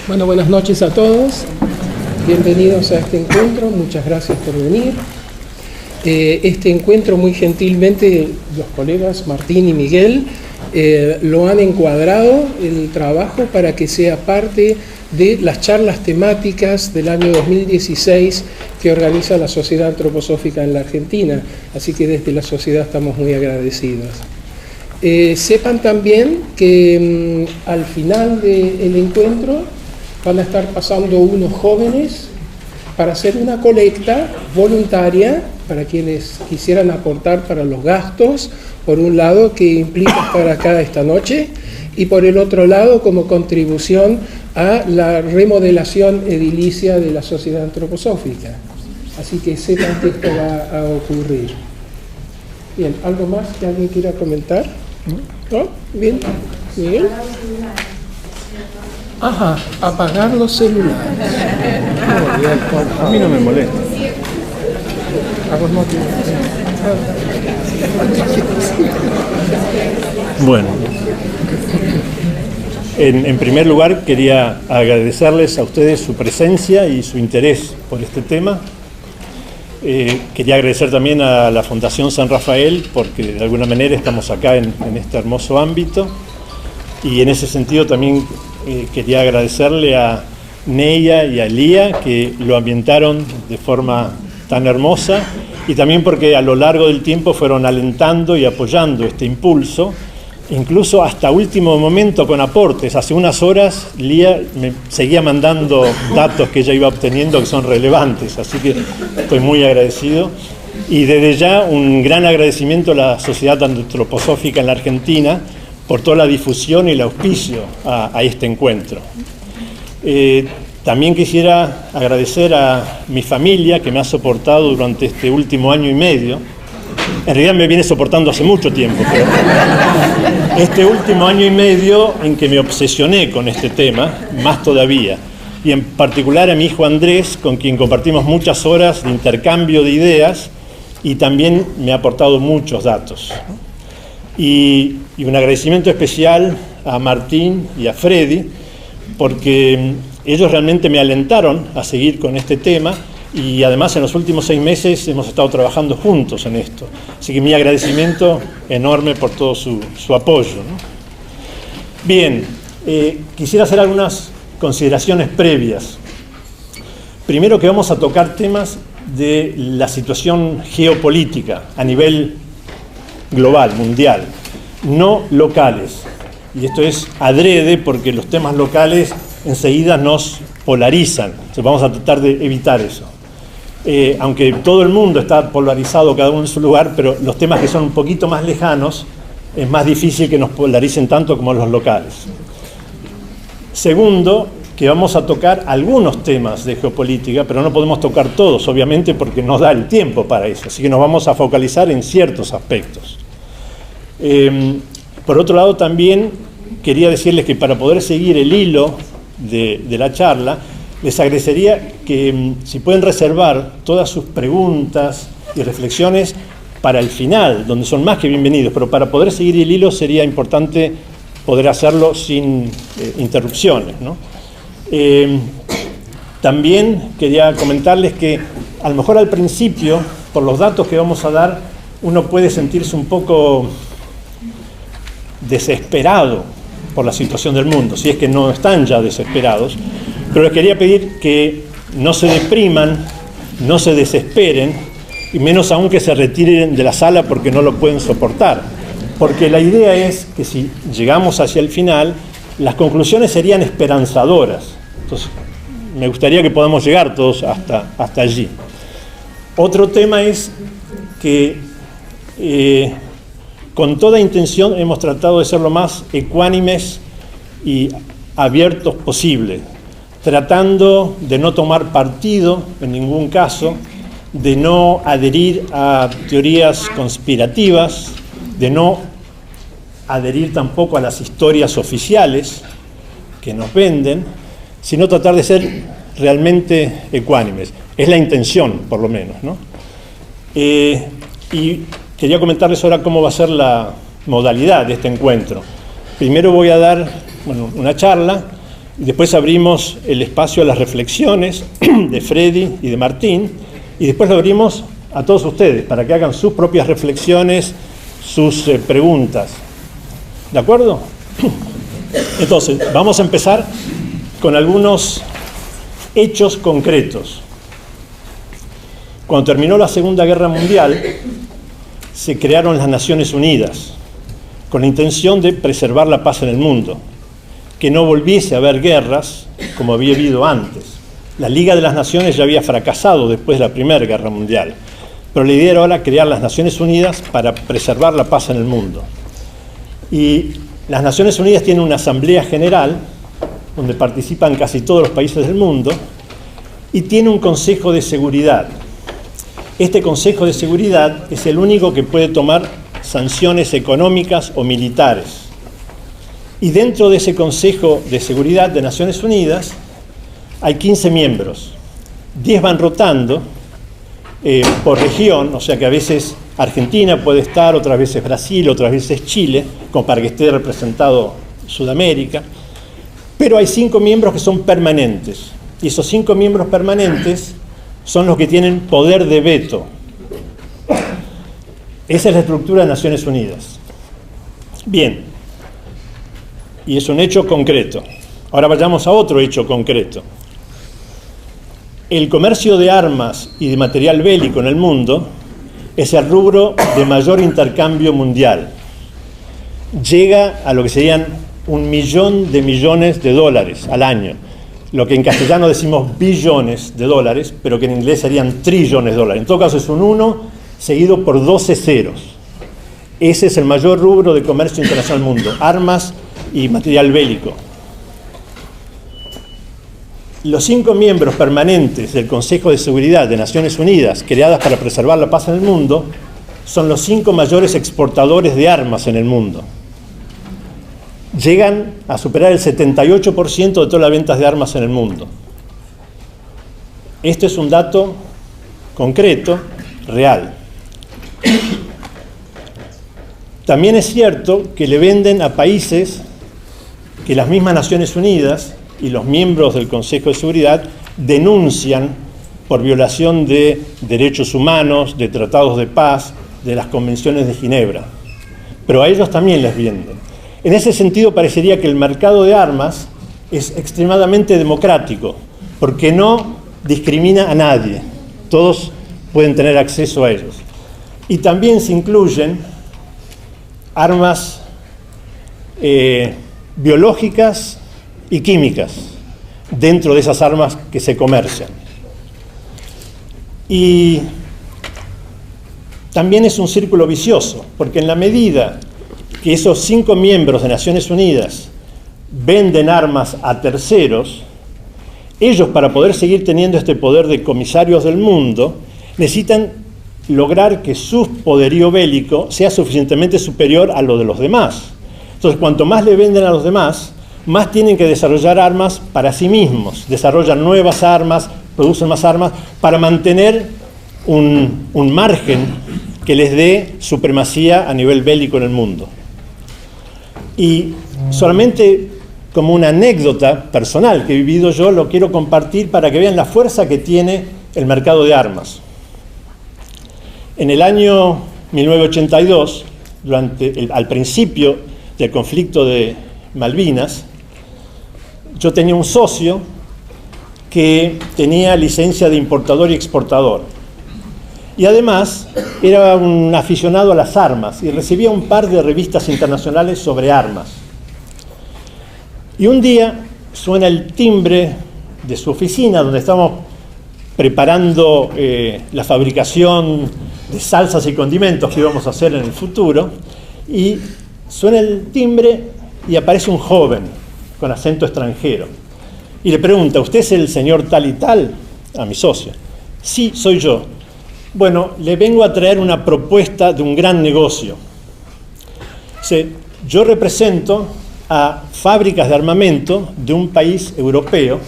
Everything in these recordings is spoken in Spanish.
Bueno, buenas noches a todos. Bienvenidos a este encuentro. Muchas gracias por venir. Este encuentro, muy gentilmente, los colegas Martín y Miguel lo han encuadrado el trabajo para que sea parte de las charlas temáticas del año 2016 que organiza la Sociedad Antroposófica en la Argentina. Así que desde la sociedad estamos muy agradecidos. Sepan también que al final del encuentro van a estar pasando unos jóvenes para hacer una colecta voluntaria para quienes quisieran aportar para los gastos, por un lado, que implica estar acá esta noche, y por el otro lado, como contribución a la remodelación edilicia de la Sociedad Antroposófica. Así que sepan que esto va a ocurrir. Bien, ¿algo más que alguien quiera comentar? ¿No? Bien. Miguel. Ajá, apagar los celulares. A mí no me molesta. Bueno, en primer lugar quería agradecerles a ustedes su presencia y su interés por este tema. Quería agradecer también a la Fundación San Rafael porque de alguna manera estamos acá en este hermoso ámbito, y en ese sentido también quería agradecerle a Neia y a Lía que lo ambientaron de forma tan hermosa, y también porque a lo largo del tiempo fueron alentando y apoyando este impulso, incluso hasta último momento con aportes. Hace unas horas Lía me seguía mandando datos que ella iba obteniendo que son relevantes, así que estoy muy agradecido. Y desde ya un gran agradecimiento a la Sociedad Antroposófica en la Argentina por toda la difusión y el auspicio a este encuentro. También quisiera agradecer a mi familia que me ha soportado durante este último año y medio. En realidad me viene soportando hace mucho tiempo, pero este último año y medio en que me obsesioné con este tema, más todavía. Y en particular a mi hijo Andrés, con quien compartimos muchas horas de intercambio de ideas, y también me ha aportado muchos datos. Y un agradecimiento especial a Martín y a Freddy, porque ellos realmente me alentaron a seguir con este tema, y además en los últimos 6 meses hemos estado trabajando juntos en esto. Así que mi agradecimiento enorme por todo su apoyo, ¿no? Bien, quisiera hacer algunas consideraciones previas. Primero, que vamos a tocar temas de la situación geopolítica a nivel global, mundial, no locales. Y esto es adrede porque los temas locales enseguida nos polarizan. Entonces vamos a tratar de evitar eso. Aunque todo el mundo está polarizado, cada uno en su lugar, pero los temas que son un poquito más lejanos, es más difícil que nos polaricen tanto como los locales. Segundo, que vamos a tocar algunos temas de geopolítica, pero no podemos tocar todos, obviamente, porque no da el tiempo para eso. Así que nos vamos a focalizar en ciertos aspectos. Por otro lado, también quería decirles que para poder seguir el hilo de la charla, les agradecería que si pueden reservar todas sus preguntas y reflexiones para el final, donde son más que bienvenidos, pero para poder seguir el hilo sería importante poder hacerlo sin interrupciones, ¿no? También quería comentarles que a lo mejor al principio, por los datos que vamos a dar, uno puede sentirse un poco desesperado por la situación del mundo, si es que no están ya desesperados, pero les quería pedir que no se depriman, no se desesperen, y menos aún que se retiren de la sala porque no lo pueden soportar, porque la idea es que si llegamos hacia el final, las conclusiones serían esperanzadoras. Entonces, me gustaría que podamos llegar todos hasta allí. Otro tema es que con toda intención hemos tratado de ser lo más ecuánimes y abiertos posible, tratando de no tomar partido en ningún caso, de no adherir a teorías conspirativas, de no adherir tampoco a las historias oficiales que nos venden, sino tratar de ser realmente ecuánimes. Es la intención, por lo menos, ¿no? Y quería comentarles ahora cómo va a ser la modalidad de este encuentro. Primero voy a dar una charla y después abrimos el espacio a las reflexiones de Freddy y de Martín y después lo abrimos a todos ustedes para que hagan sus propias reflexiones, sus preguntas. ¿De acuerdo? Entonces, vamos a empezar con algunos hechos concretos. Cuando terminó la Segunda Guerra Mundial, se crearon las Naciones Unidas con la intención de preservar la paz en el mundo, que no volviese a haber guerras como había habido antes. La Liga de las Naciones ya había fracasado después de la Primera Guerra Mundial, pero la idea era ahora crear las Naciones Unidas para preservar la paz en el mundo. Y las Naciones Unidas tienen una Asamblea General, donde participan casi todos los países del mundo, y tiene un Consejo de Seguridad. Este Consejo de Seguridad es el único que puede tomar sanciones económicas o militares. Y dentro de ese Consejo de Seguridad de Naciones Unidas hay 15 miembros. 10 van rotando por región, o sea que a veces Argentina puede estar, otras veces Brasil, otras veces Chile, como para que esté representado Sudamérica. Pero hay 5 miembros que son permanentes. Y esos 5 miembros permanentes son los que tienen poder de veto. Esa es la estructura de Naciones Unidas. Bien, y es un hecho concreto. Ahora vayamos a otro hecho concreto. El comercio de armas y de material bélico en el mundo es el rubro de mayor intercambio mundial. Llega a lo que serían 1 millón de millones de dólares al año. Lo que en castellano decimos billones de dólares, pero que en inglés serían trillones de dólares. En todo caso es un 1 seguido por 12 ceros. Ese es el mayor rubro de comercio internacional del mundo, armas y material bélico. Los 5 miembros permanentes del Consejo de Seguridad de Naciones Unidas, creadas para preservar la paz en el mundo, son los 5 mayores exportadores de armas en el mundo. Llegan a superar el 78% de todas las ventas de armas en el mundo. Esto es un dato concreto, real. También es cierto que le venden a países que las mismas Naciones Unidas y los miembros del Consejo de Seguridad denuncian por violación de derechos humanos, de tratados de paz, de las convenciones de Ginebra. Pero a ellos también les venden. En ese sentido, parecería que el mercado de armas es extremadamente democrático, porque no discrimina a nadie. Todos pueden tener acceso a ellos. Y también se incluyen armas biológicas y químicas dentro de esas armas que se comercian. Y también es un círculo vicioso, porque en la medida que esos 5 miembros de Naciones Unidas venden armas a terceros, ellos, para poder seguir teniendo este poder de comisarios del mundo, necesitan lograr que su poderío bélico sea suficientemente superior a lo de los demás. Entonces, cuanto más le venden a los demás, más tienen que desarrollar armas para sí mismos. Desarrollan nuevas armas, producen más armas, para mantener un margen que les dé supremacía a nivel bélico en el mundo. Y solamente como una anécdota personal que he vivido yo, lo quiero compartir para que vean la fuerza que tiene el mercado de armas. En el año 1982, al principio del conflicto de Malvinas, yo tenía un socio que tenía licencia de importador y exportador. Y además era un aficionado a las armas y recibía un par de revistas internacionales sobre armas. Y un día suena el timbre de su oficina, donde estamos preparando la fabricación de salsas y condimentos que íbamos a hacer en el futuro, y suena el timbre y aparece un joven con acento extranjero. Y le pregunta, ¿usted es el señor tal y tal? A mi socio. Sí, soy yo. Bueno, le vengo a traer una propuesta de un gran negocio. Yo represento a fábricas de armamento de un país europeo,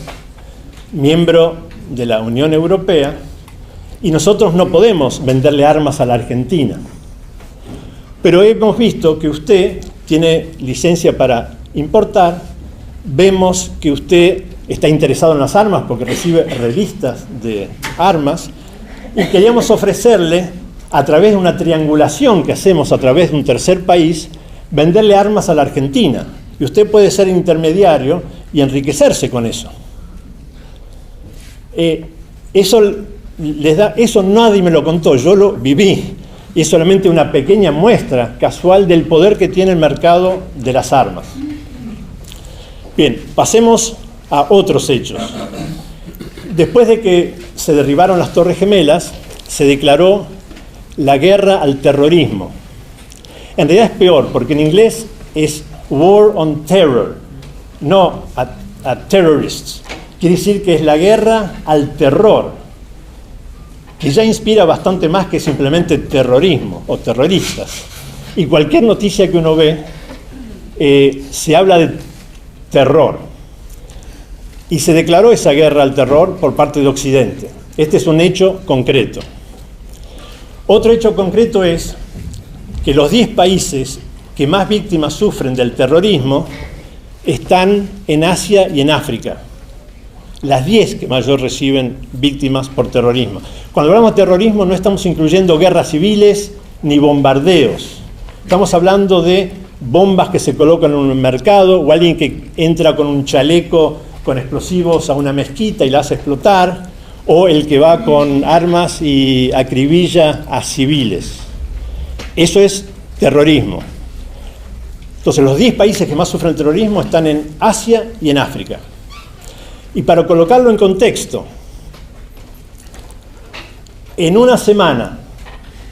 miembro de la Unión Europea, y nosotros no podemos venderle armas a la Argentina. Pero hemos visto que usted tiene licencia para importar, vemos que usted está interesado en las armas porque recibe revistas de armas, y queríamos ofrecerle, a través de una triangulación que hacemos a través de un tercer país, venderle armas a la Argentina. Y usted puede ser intermediario y enriquecerse con eso. Eso nadie me lo contó, yo lo viví. Y es solamente una pequeña muestra casual del poder que tiene el mercado de las armas. Bien, pasemos a otros hechos. Después de que se derribaron las Torres Gemelas, se declaró la guerra al terrorismo. En realidad es peor, porque en inglés es War on Terror, no a terrorists. Quiere decir que es la guerra al terror, que ya inspira bastante más que simplemente terrorismo o terroristas. Y cualquier noticia que uno ve, se habla de terror. Y se declaró esa guerra al terror por parte de Occidente. Este es un hecho concreto. Otro hecho concreto es que los 10 países que más víctimas sufren del terrorismo están en Asia y en África. Las 10 que mayor reciben víctimas por terrorismo. Cuando hablamos de terrorismo no estamos incluyendo guerras civiles ni bombardeos. Estamos hablando de bombas que se colocan en un mercado o alguien que entra con un chaleco con explosivos a una mezquita y la hace explotar, o el que va con armas y acribilla a civiles. Eso es terrorismo. Entonces, los 10 países que más sufren el terrorismo están en Asia y en África. Y para colocarlo en contexto, en una semana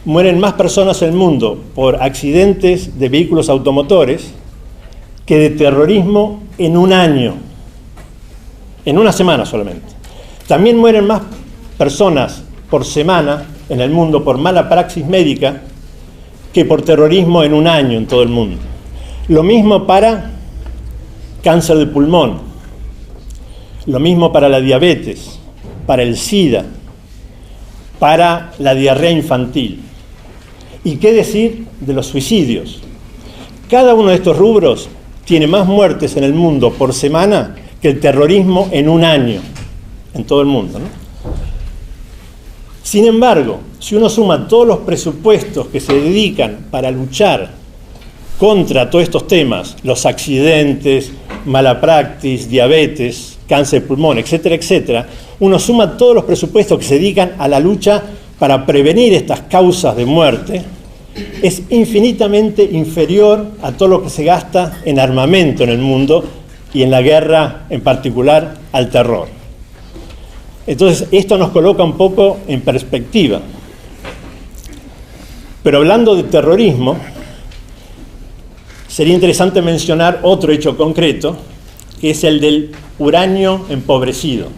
mueren más personas en el mundo por accidentes de vehículos automotores que de terrorismo en un año. En una semana solamente. También mueren más personas por semana en el mundo por mala praxis médica que por terrorismo en un año en todo el mundo. Lo mismo para cáncer de pulmón, lo mismo para la diabetes, para el SIDA, para la diarrea infantil. ¿Y qué decir de los suicidios? Cada uno de estos rubros tiene más muertes en el mundo por semana que el terrorismo en un año, en todo el mundo, ¿no? Sin embargo, si uno suma todos los presupuestos que se dedican para luchar contra todos estos temas, los accidentes, mala praxis, diabetes, cáncer de pulmón, etcétera, etcétera, uno suma todos los presupuestos que se dedican a la lucha para prevenir estas causas de muerte, es infinitamente inferior a todo lo que se gasta en armamento en el mundo y en la guerra, en particular, al terror. Entonces, esto nos coloca un poco en perspectiva. Pero hablando de terrorismo, sería interesante mencionar otro hecho concreto, que es el del uranio empobrecido.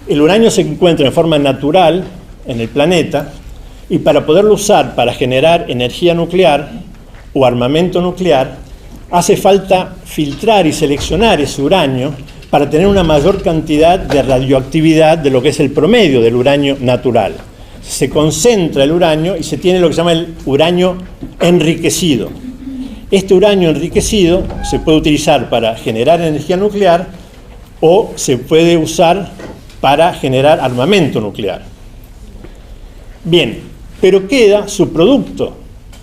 El uranio se encuentra en forma natural en el planeta, y para poderlo usar para generar energía nuclear o armamento nuclear, hace falta filtrar y seleccionar ese uranio para tener una mayor cantidad de radioactividad de lo que es el promedio del uranio natural. Se concentra el uranio y se tiene lo que se llama el uranio enriquecido. Este uranio enriquecido se puede utilizar para generar energía nuclear o se puede usar para generar armamento nuclear. Bien, pero queda su producto,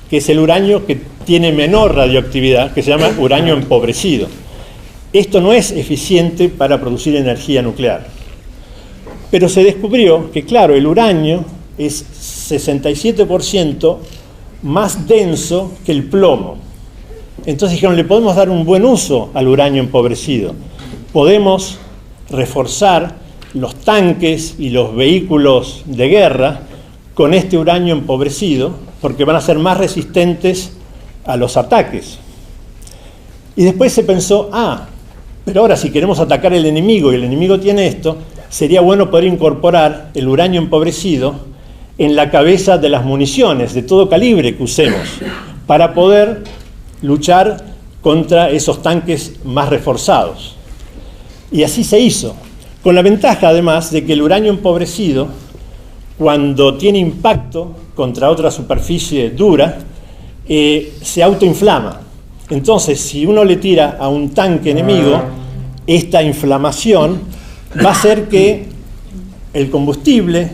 que es el uranio que tiene menor radioactividad, que se llama uranio empobrecido. Esto no es eficiente para producir energía nuclear. Pero se descubrió que, claro, el uranio es 67% más denso que el plomo. Entonces dijeron, le podemos dar un buen uso al uranio empobrecido. Podemos reforzar los tanques y los vehículos de guerra con este uranio empobrecido, porque van a ser más resistentes a los ataques. Y después se pensó, pero ahora si queremos atacar al enemigo y el enemigo tiene esto, sería bueno poder incorporar el uranio empobrecido en la cabeza de las municiones de todo calibre que usemos para poder luchar contra esos tanques más reforzados. Y así se hizo, con la ventaja además de que el uranio empobrecido, cuando tiene impacto contra otra superficie dura, se autoinflama. Entonces, si uno le tira a un tanque enemigo, esta inflamación va a hacer que el combustible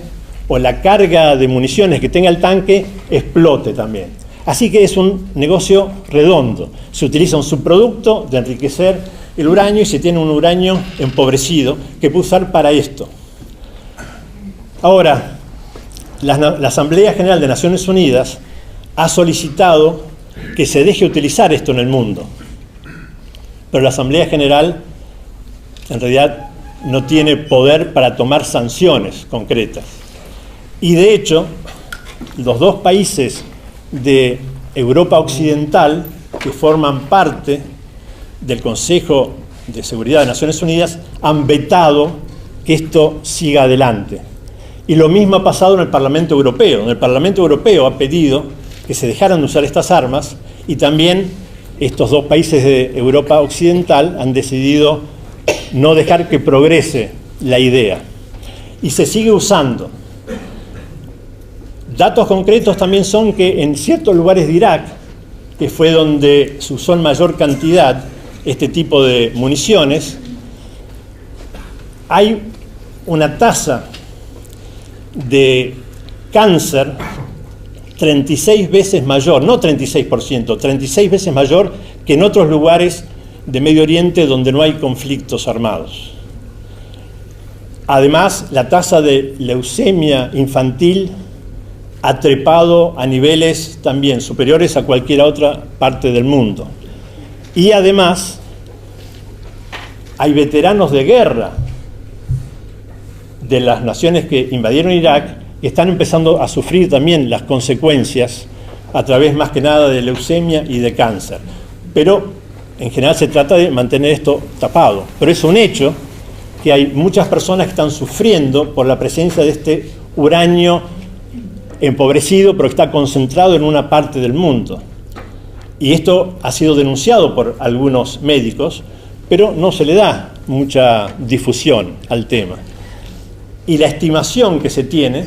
o la carga de municiones que tenga el tanque explote también. Así que es un negocio redondo. Se utiliza un subproducto de enriquecer el uranio y se tiene un uranio empobrecido que puede usar para esto. Ahora, la Asamblea General de Naciones Unidas ha solicitado que se deje utilizar esto en el mundo. Pero la Asamblea General en realidad no tiene poder para tomar sanciones concretas. Y de hecho, los dos países de Europa Occidental que forman parte del Consejo de Seguridad de Naciones Unidas han vetado que esto siga adelante. Y lo mismo ha pasado en el Parlamento Europeo. En el Parlamento Europeo ha pedido que se dejaran de usar estas armas y también estos dos países de Europa Occidental han decidido no dejar que progrese la idea. Y se sigue usando. Datos concretos también son que en ciertos lugares de Irak, que fue donde se usó en mayor cantidad este tipo de municiones, hay una tasa de cáncer 36 veces mayor, no 36%, 36 veces mayor que en otros lugares de Medio Oriente donde no hay conflictos armados. Además, la tasa de leucemia infantil ha trepado a niveles también superiores a cualquier otra parte del mundo. Y además, hay veteranos de guerra de las naciones que invadieron Irak que están empezando a sufrir también las consecuencias a través más que nada de leucemia y de cáncer. Pero en general se trata de mantener esto tapado. Pero es un hecho que hay muchas personas que están sufriendo por la presencia de este uranio empobrecido, pero que está concentrado en una parte del mundo. Y esto ha sido denunciado por algunos médicos, pero no se le da mucha difusión al tema. Y la estimación que se tiene,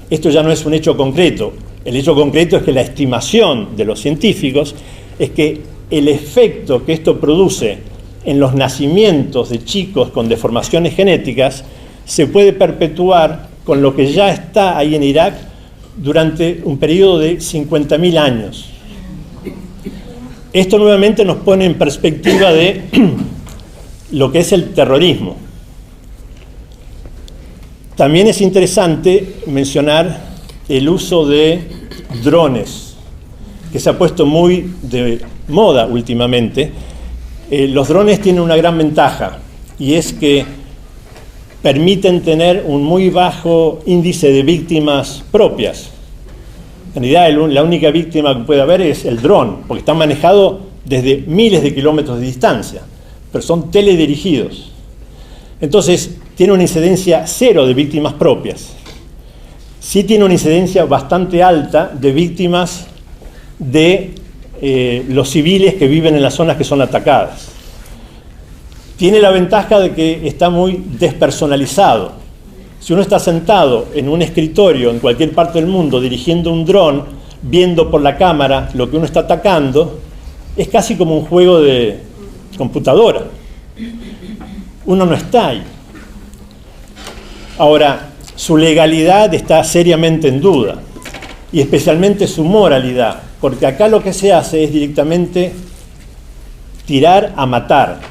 esto ya no es un hecho concreto, el hecho concreto es que la estimación de los científicos es que el efecto que esto produce en los nacimientos de chicos con deformaciones genéticas se puede perpetuar con lo que ya está ahí en Irak durante un periodo de 50.000 años. Esto nuevamente nos pone en perspectiva de lo que es el terrorismo. También es interesante mencionar el uso de drones, que se ha puesto muy de moda últimamente. Los drones tienen una gran ventaja, y es que permiten tener un muy bajo índice de víctimas propias. En realidad, la única víctima que puede haber es el dron, porque está manejado desde miles de kilómetros de distancia, pero son teledirigidos. Entonces, tiene una incidencia cero de víctimas propias. Sí tiene una incidencia bastante alta de víctimas de los civiles que viven en las zonas que son atacadas. Tiene la ventaja de que está muy despersonalizado. Si uno está sentado en un escritorio en cualquier parte del mundo dirigiendo un dron, viendo por la cámara lo que uno está atacando, es casi como un juego de computadora. Uno no está ahí. Ahora, su legalidad está seriamente en duda, y especialmente su moralidad, porque acá lo que se hace es directamente tirar a matar,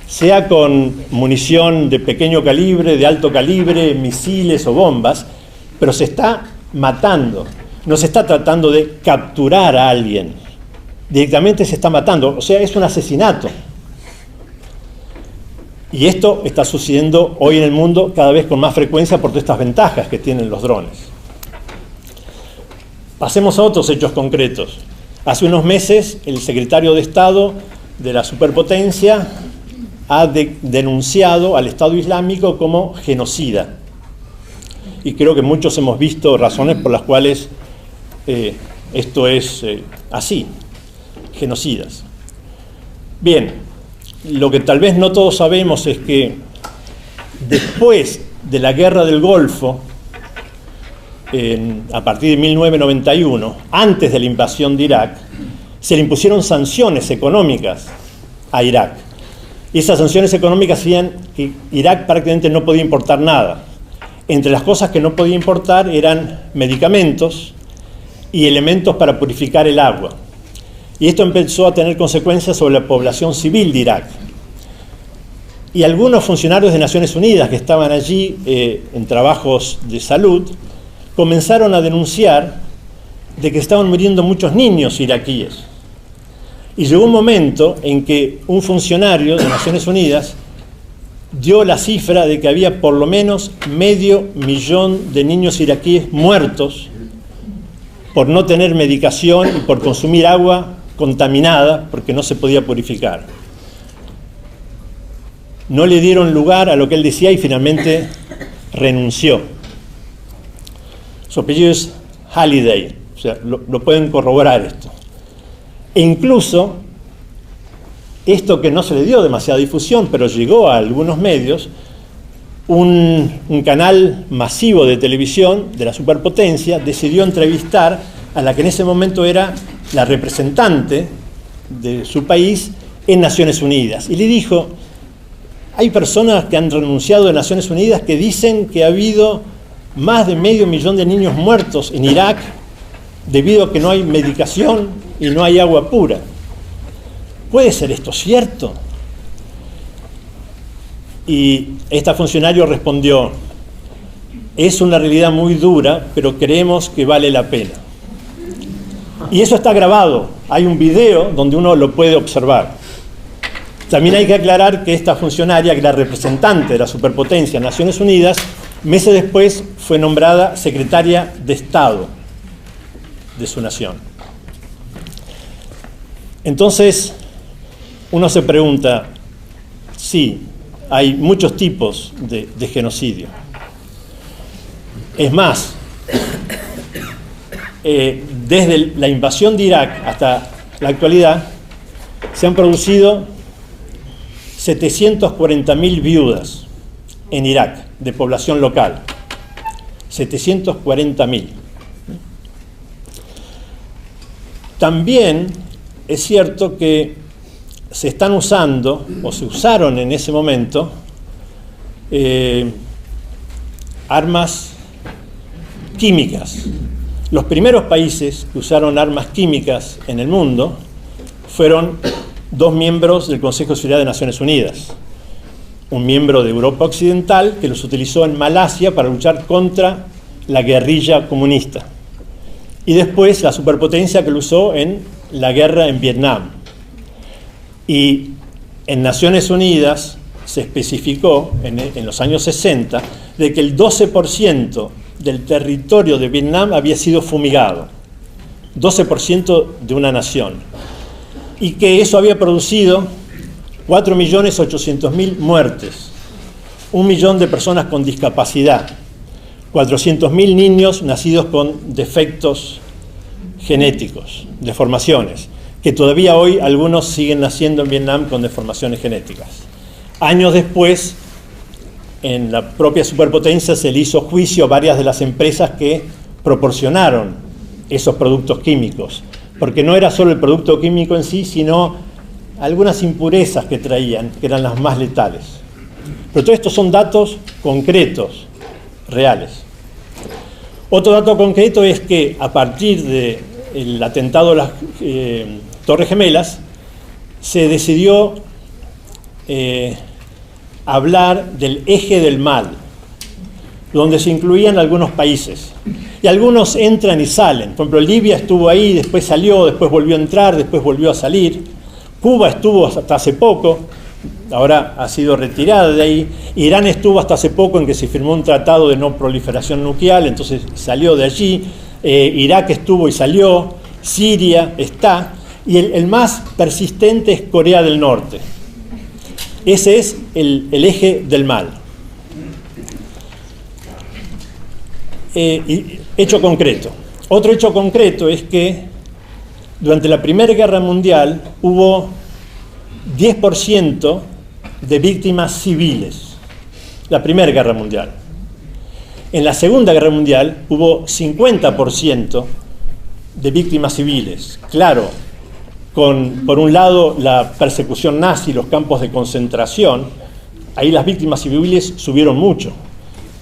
sea con munición de pequeño calibre, de alto calibre, misiles o bombas, pero se está matando, no se está tratando de capturar a alguien, directamente se está matando, o sea, es un asesinato. Y esto está sucediendo hoy en el mundo cada vez con más frecuencia por todas estas ventajas que tienen los drones. Pasemos a otros hechos concretos. Hace unos meses, el secretario de Estado de la superpotencia ha denunciado al Estado Islámico como genocida. Y creo que muchos hemos visto razones por las cuales esto es así, genocidas. Bien. Lo que tal vez no todos sabemos es que después de la Guerra del Golfo, a partir de 1991, antes de la invasión de Irak, se le impusieron sanciones económicas a Irak. Y esas sanciones económicas hacían que Irak prácticamente no podía importar nada. Entre las cosas que no podía importar eran medicamentos y elementos para purificar el agua. Y esto empezó a tener consecuencias sobre la población civil de Irak. Y algunos funcionarios de Naciones Unidas que estaban allí en trabajos de salud comenzaron a denunciar de que estaban muriendo muchos niños iraquíes. Y llegó un momento en que un funcionario de Naciones Unidas dio la cifra de que había por lo menos 500.000 de niños iraquíes muertos por no tener medicación y por consumir agua contaminada porque no se podía purificar. No le dieron lugar a lo que él decía y finalmente renunció. Su apellido es Halliday, o sea, lo pueden corroborar esto. E incluso, esto que no se le dio demasiada difusión, pero llegó a algunos medios, un canal masivo de televisión de la superpotencia decidió entrevistar a la que en ese momento era la representante de su país en Naciones Unidas. Y le dijo, hay personas que han renunciado de Naciones Unidas que dicen que ha habido más de 500.000 de niños muertos en Irak debido a que no hay medicación y no hay agua pura. ¿Puede ser esto cierto? Y esta funcionario respondió, es una realidad muy dura, pero creemos que vale la pena. Y eso está grabado, hay un video donde uno lo puede observar. También hay que aclarar que esta funcionaria, que era representante de la superpotencia en Naciones Unidas, meses después fue nombrada secretaria de Estado de su nación. Entonces, uno se pregunta, sí, hay muchos tipos de genocidio. Es más, desde la invasión de Irak hasta la actualidad, se han producido 740.000 viudas en Irak, de población local. 740.000. También es cierto que se están usando, o se usaron en ese momento, armas químicas. Los primeros países que usaron armas químicas en el mundo fueron 2 miembros del Consejo de Seguridad de Naciones Unidas. Un miembro de Europa Occidental que los utilizó en Malasia para luchar contra la guerrilla comunista. Y después la superpotencia que lo usó en la guerra en Vietnam. Y en Naciones Unidas se especificó en los años 60 de que el 12% del territorio de Vietnam había sido fumigado. 12% de una nación. Y que eso había producido 4.800.000 muertes, 1 millón de personas con discapacidad, 400.000 niños nacidos con defectos genéticos, deformaciones, que todavía hoy algunos siguen naciendo en Vietnam con deformaciones genéticas. Años después, en la propia superpotencia se le hizo juicio a varias de las empresas que proporcionaron esos productos químicos, porque no era solo el producto químico en sí, sino algunas impurezas que traían, que eran las más letales. Pero todo esto son datos concretos, reales. Otro dato concreto es que a partir del atentado a las Torres Gemelas, se decidió hablar del eje del mal, donde se incluían algunos países. Y algunos entran y salen. Por ejemplo, Libia estuvo ahí, después salió, después volvió a entrar, después volvió a salir. Cuba estuvo hasta hace poco, ahora ha sido retirada de ahí. Irán estuvo hasta hace poco en que se firmó un tratado de no proliferación nuclear, entonces salió de allí. Irak estuvo y salió. Siria está. Y el más persistente es Corea del Norte. Ese es el eje del mal. Hecho concreto. Otro hecho concreto es que durante la Primera Guerra Mundial hubo 10% de víctimas civiles. La Primera Guerra Mundial. En la Segunda Guerra Mundial hubo 50% de víctimas civiles. Claro, por un lado, la persecución nazi, los campos de concentración, ahí las víctimas civiles subieron mucho.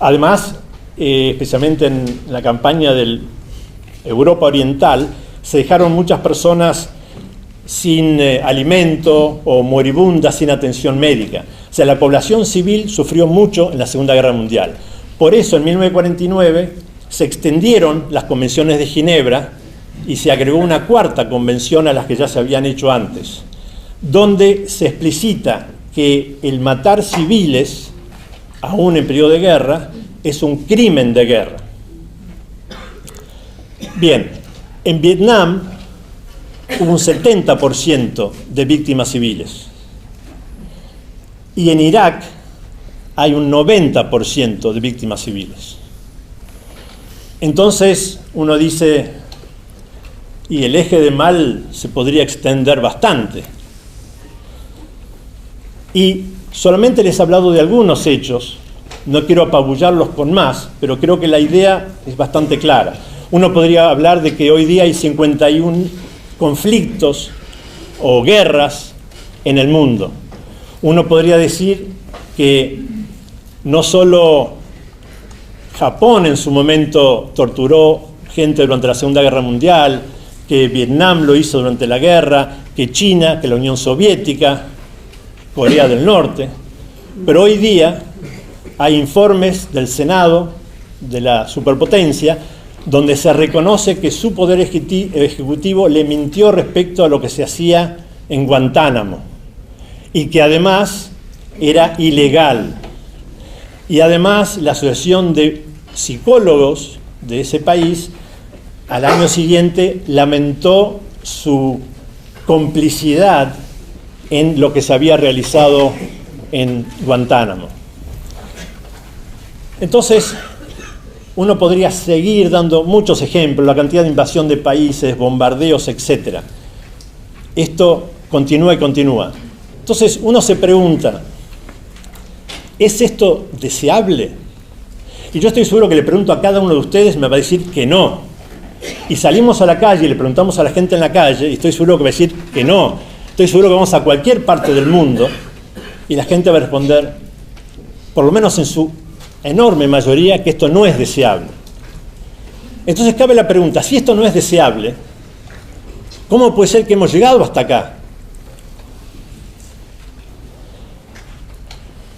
Además, especialmente en la campaña de Europa Oriental, se dejaron muchas personas sin alimento o moribundas, sin atención médica. O sea, la población civil sufrió mucho en la Segunda Guerra Mundial. Por eso, en 1949, se extendieron las convenciones de Ginebra y se agregó una cuarta convención a las que ya se habían hecho antes, donde se explicita que el matar civiles, aún en periodo de guerra, es un crimen de guerra. Bien, en Vietnam hubo un 70% de víctimas civiles. Y en Irak hay un 90% de víctimas civiles. Entonces uno dice, y el eje de mal se podría extender bastante. Y solamente les he hablado de algunos hechos, no quiero apabullarlos con más, pero creo que la idea es bastante clara. Uno podría hablar de que hoy día hay 51 conflictos o guerras en el mundo. Uno podría decir que no solo Japón en su momento torturó gente durante la Segunda Guerra Mundial, que Vietnam lo hizo durante la guerra, que China, que la Unión Soviética, Corea del Norte, pero hoy día hay informes del Senado de la superpotencia donde se reconoce que su poder ejecutivo le mintió respecto a lo que se hacía en Guantánamo y que además era ilegal. Y además la Asociación de Psicólogos de ese país al año siguiente lamentó su complicidad en lo que se había realizado en Guantánamo. Entonces, uno podría seguir dando muchos ejemplos, la cantidad de invasión de países, bombardeos, etc. Esto continúa y continúa. Entonces, uno se pregunta, ¿es esto deseable? Y yo estoy seguro que le pregunto a cada uno de ustedes, me va a decir que no. Y salimos a la calle y le preguntamos a la gente en la calle, y estoy seguro que va a decir que no. Estoy seguro que vamos a cualquier parte del mundo y la gente va a responder, por lo menos en su enorme mayoría, que esto no es deseable. Entonces cabe la pregunta, si esto no es deseable, ¿cómo puede ser que hemos llegado hasta acá?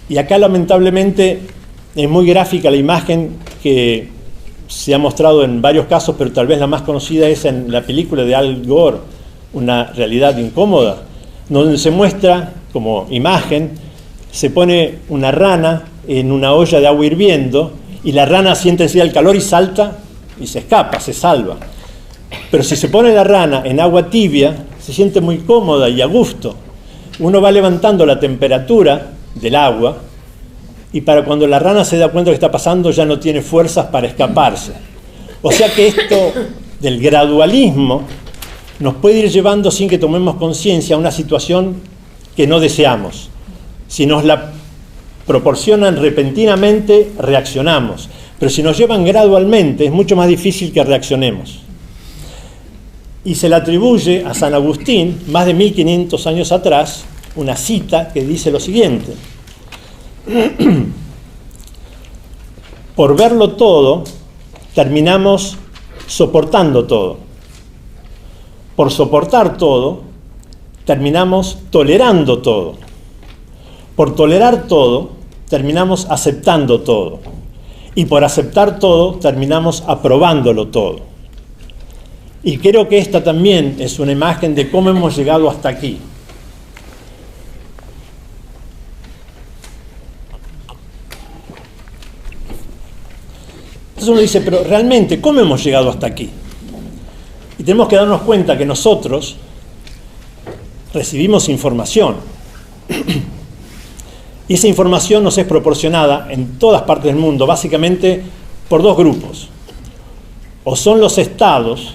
Y acá lamentablemente es muy gráfica la imagen que se ha mostrado en varios casos, pero tal vez la más conocida es en la película de Al Gore, Una realidad incómoda, donde se muestra como imagen, se pone una rana en una olla de agua hirviendo y la rana siente enseguida el calor y salta y se escapa, se salva. Pero si se pone la rana en agua tibia, se siente muy cómoda y a gusto. Uno va levantando la temperatura del agua y para cuando la rana se da cuenta de lo que está pasando ya no tiene fuerzas para escaparse. O sea que esto del gradualismo nos puede ir llevando sin que tomemos conciencia a una situación que no deseamos. Si nos la proporcionan repentinamente, reaccionamos. Pero si nos llevan gradualmente, es mucho más difícil que reaccionemos. Y se le atribuye a San Agustín, más de 1500 años atrás, una cita que dice lo siguiente: por verlo todo, terminamos soportando todo. Por soportar todo, terminamos tolerando todo. Por tolerar todo, terminamos aceptando todo. Y por aceptar todo, terminamos aprobándolo todo. Y creo que esta también es una imagen de cómo hemos llegado hasta aquí. Entonces uno dice, pero realmente, ¿cómo hemos llegado hasta aquí? Y tenemos que darnos cuenta que nosotros recibimos información. Y esa información nos es proporcionada en todas partes del mundo, básicamente por dos grupos. O son los estados,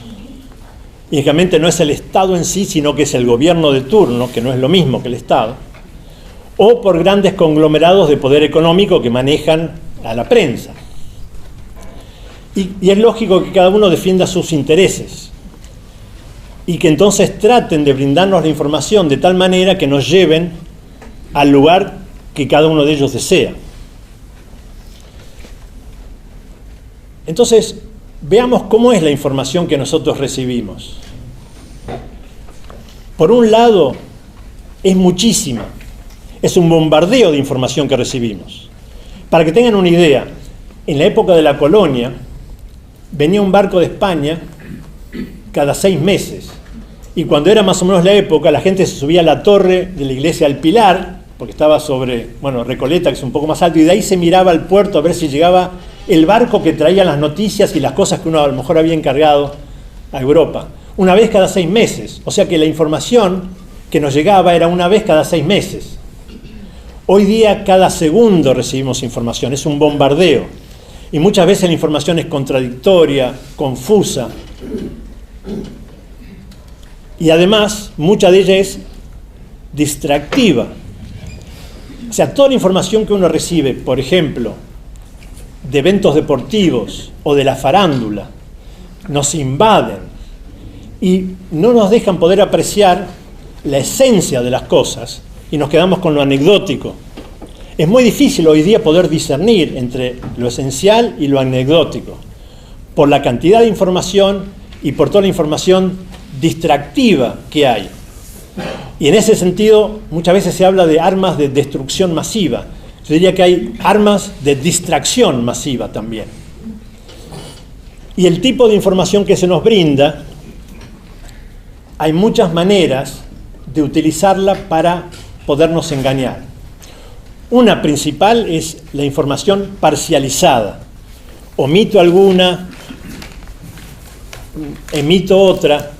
y realmente no es el Estado en sí, sino que es el gobierno de turno, que no es lo mismo que el Estado, o por grandes conglomerados de poder económico que manejan a la prensa. Y es lógico que cada uno defienda sus intereses. y que entonces traten de brindarnos la información de tal manera que nos lleven al lugar que cada uno de ellos desea. Entonces, veamos cómo es la información que nosotros recibimos. Por un lado, es muchísima. Es un bombardeo de información que recibimos. Para que tengan una idea, en la época de la colonia, venía un barco de España cada 6 meses. Y cuando era más o menos la época, la gente se subía a la torre de la iglesia del Pilar, porque estaba sobre, Recoleta, que es un poco más alto, y de ahí se miraba al puerto a ver si llegaba el barco que traía las noticias y las cosas que uno a lo mejor había encargado a Europa. Una vez cada 6 meses. O sea que la información que nos llegaba era una vez cada 6 meses. Hoy día cada segundo recibimos información, es un bombardeo. Y muchas veces la información es contradictoria, confusa. Y además, mucha de ella es distractiva. O sea, toda la información que uno recibe, por ejemplo, de eventos deportivos o de la farándula, nos invaden y no nos dejan poder apreciar la esencia de las cosas y nos quedamos con lo anecdótico. Es muy difícil hoy día poder discernir entre lo esencial y lo anecdótico, por la cantidad de información y por toda la información distractiva que hay. Y en ese sentido, muchas veces se habla de armas de destrucción masiva. Yo diría que hay armas de distracción masiva también. Y el tipo de información que se nos brinda, hay muchas maneras de utilizarla para podernos engañar. Una principal es la información parcializada. Omito alguna, emito otra,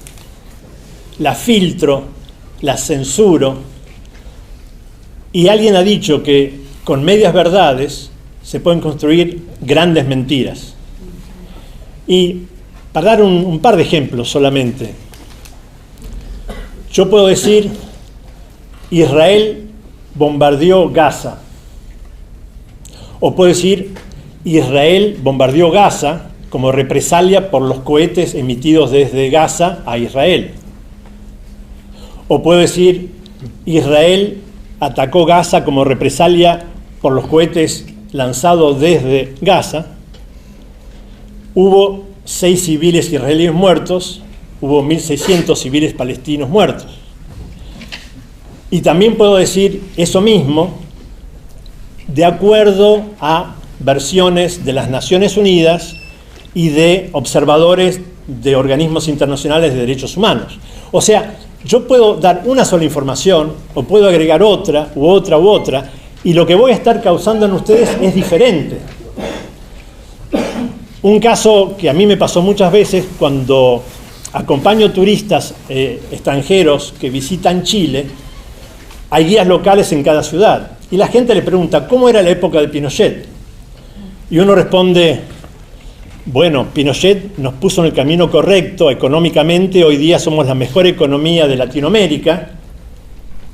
la filtro, la censuro, y alguien ha dicho que con medias verdades se pueden construir grandes mentiras. Y para dar un par de ejemplos solamente, yo puedo decir, Israel bombardeó Gaza, o puedo decir, Israel bombardeó Gaza como represalia por los cohetes emitidos desde Gaza a Israel. O puedo decir, Israel atacó Gaza como represalia por los cohetes lanzados desde Gaza. Hubo 6 civiles israelíes muertos, hubo 1.600 civiles palestinos muertos. Y también puedo decir eso mismo de acuerdo a versiones de las Naciones Unidas y de observadores de organismos internacionales de derechos humanos. O sea, yo puedo dar una sola información, o puedo agregar otra, u otra, u otra, y lo que voy a estar causando en ustedes es diferente. Un caso que a mí me pasó muchas veces cuando acompaño turistas extranjeros que visitan Chile, hay guías locales en cada ciudad, y la gente le pregunta, ¿cómo era la época de Pinochet? Y uno responde, bueno, Pinochet nos puso en el camino correcto económicamente, hoy día somos la mejor economía de Latinoamérica,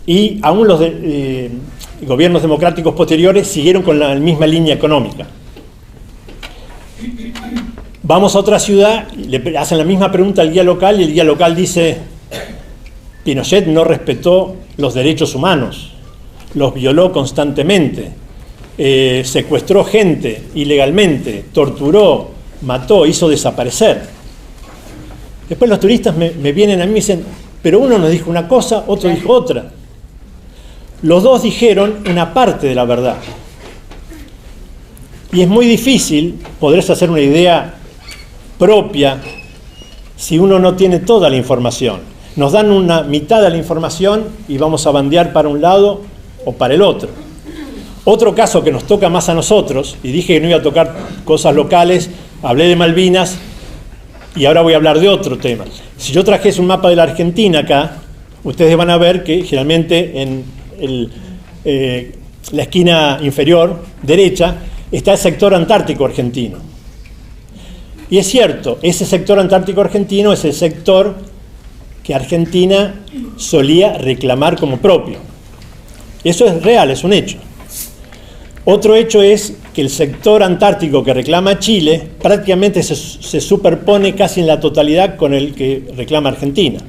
y aún los gobiernos democráticos posteriores siguieron con la misma línea económica. Vamos a otra ciudad, le hacen la misma pregunta al guía local, y el guía local dice, Pinochet no respetó los derechos humanos, los violó constantemente, secuestró gente ilegalmente, torturó, mató, hizo desaparecer. Después los turistas me vienen a mí y me dicen, pero uno nos dijo una cosa, otro dijo otra. Los dos dijeron una parte de la verdad. Y es muy difícil poderse hacer una idea propia si uno no tiene toda la información. Nos dan una mitad de la información y vamos a bandear para un lado o para el otro. Otro caso que nos toca más a nosotros, y dije que no iba a tocar cosas locales, hablé de Malvinas y ahora voy a hablar de otro tema. Si yo trajese un mapa de la Argentina acá, ustedes van a ver que generalmente en la esquina inferior derecha está el sector antártico argentino. Y es cierto, ese sector antártico argentino es el sector que Argentina solía reclamar como propio. Eso es real, es un hecho. Otro hecho es que el sector antártico que reclama Chile prácticamente se superpone casi en la totalidad con el que reclama Argentina.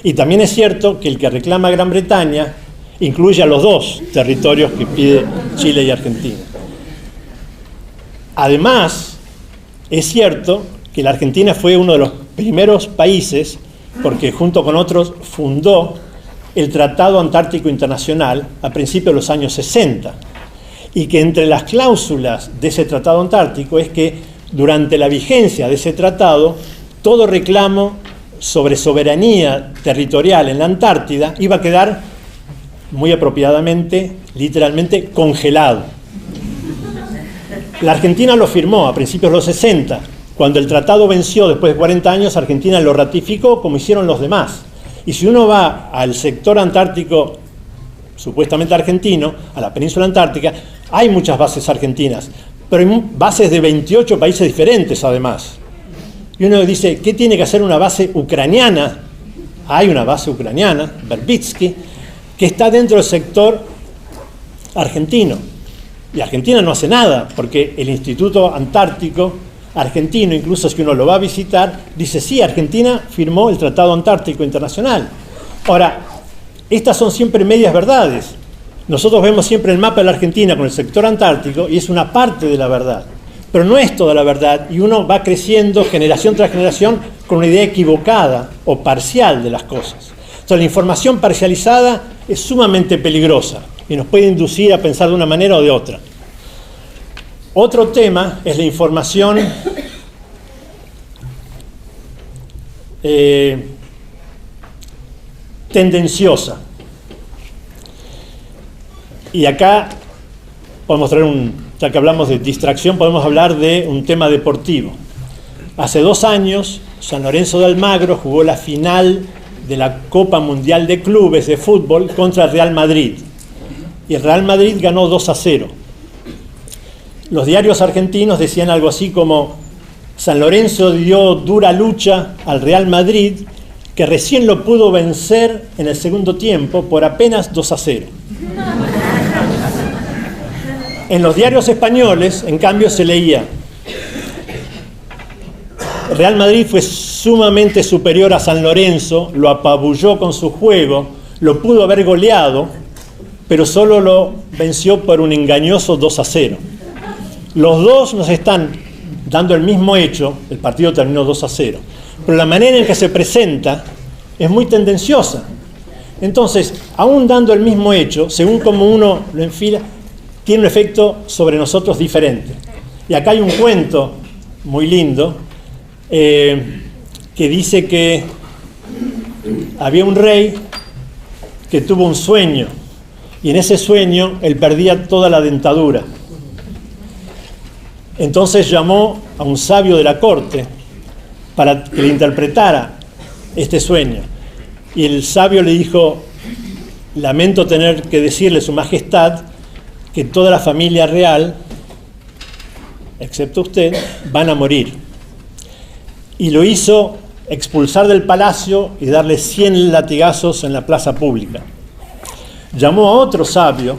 Y también es cierto que el que reclama Gran Bretaña incluye a los dos territorios que pide Chile y Argentina. Además, es cierto que la Argentina fue uno de los primeros países, porque junto con otros fundó el Tratado Antártico Internacional a principios de los años 60, y que entre las cláusulas de ese Tratado Antártico es que durante la vigencia de ese tratado, todo reclamo sobre soberanía territorial en la Antártida iba a quedar muy apropiadamente, literalmente, congelado. La Argentina lo firmó a principios de los 60. Cuando el tratado venció después de 40 años, Argentina lo ratificó como hicieron los demás. Y si uno va al sector antártico, supuestamente argentino, a la península antártica, hay muchas bases argentinas, pero hay bases de 28 países diferentes además. Y uno dice, ¿qué tiene que hacer una base ucraniana? Hay una base ucraniana, Verbitsky, que está dentro del sector argentino. Y Argentina no hace nada, porque el Instituto Antártico Argentino, incluso si uno lo va a visitar, dice, sí, Argentina firmó el Tratado Antártico Internacional. Ahora, estas son siempre medias verdades. Nosotros vemos siempre el mapa de la Argentina con el sector antártico y es una parte de la verdad. Pero no es toda la verdad, y uno va creciendo generación tras generación con una idea equivocada o parcial de las cosas. Entonces, la información parcializada es sumamente peligrosa y nos puede inducir a pensar de una manera o de otra. Otro tema es la información tendenciosa. Y acá podemos traer ya que hablamos de distracción, podemos hablar de un tema deportivo. Hace 2 años, San Lorenzo de Almagro jugó la final de la Copa Mundial de Clubes de Fútbol contra el Real Madrid. Y el Real Madrid ganó 2-0. Los diarios argentinos decían algo así como: San Lorenzo dio dura lucha al Real Madrid, que recién lo pudo vencer en el segundo tiempo por apenas 2-0. En los diarios españoles, en cambio, se leía: Real Madrid fue sumamente superior a San Lorenzo, lo apabulló con su juego, lo pudo haber goleado, pero solo lo venció por un engañoso 2-0. Los dos nos están dando el mismo hecho, el partido terminó 2-0, pero la manera en que se presenta es muy tendenciosa. Entonces, aún dando el mismo hecho, según como uno lo enfila, tiene un efecto sobre nosotros diferente. Y acá hay un cuento muy lindo que dice que había un rey que tuvo un sueño, y en ese sueño él perdía toda la dentadura. Entonces llamó a un sabio de la corte para que le interpretara este sueño. Y el sabio le dijo: lamento tener que decirle, Su Majestad, que toda la familia real, excepto usted, van a morir. Y lo hizo expulsar del palacio y darle 100 latigazos en la plaza pública. Llamó a otro sabio,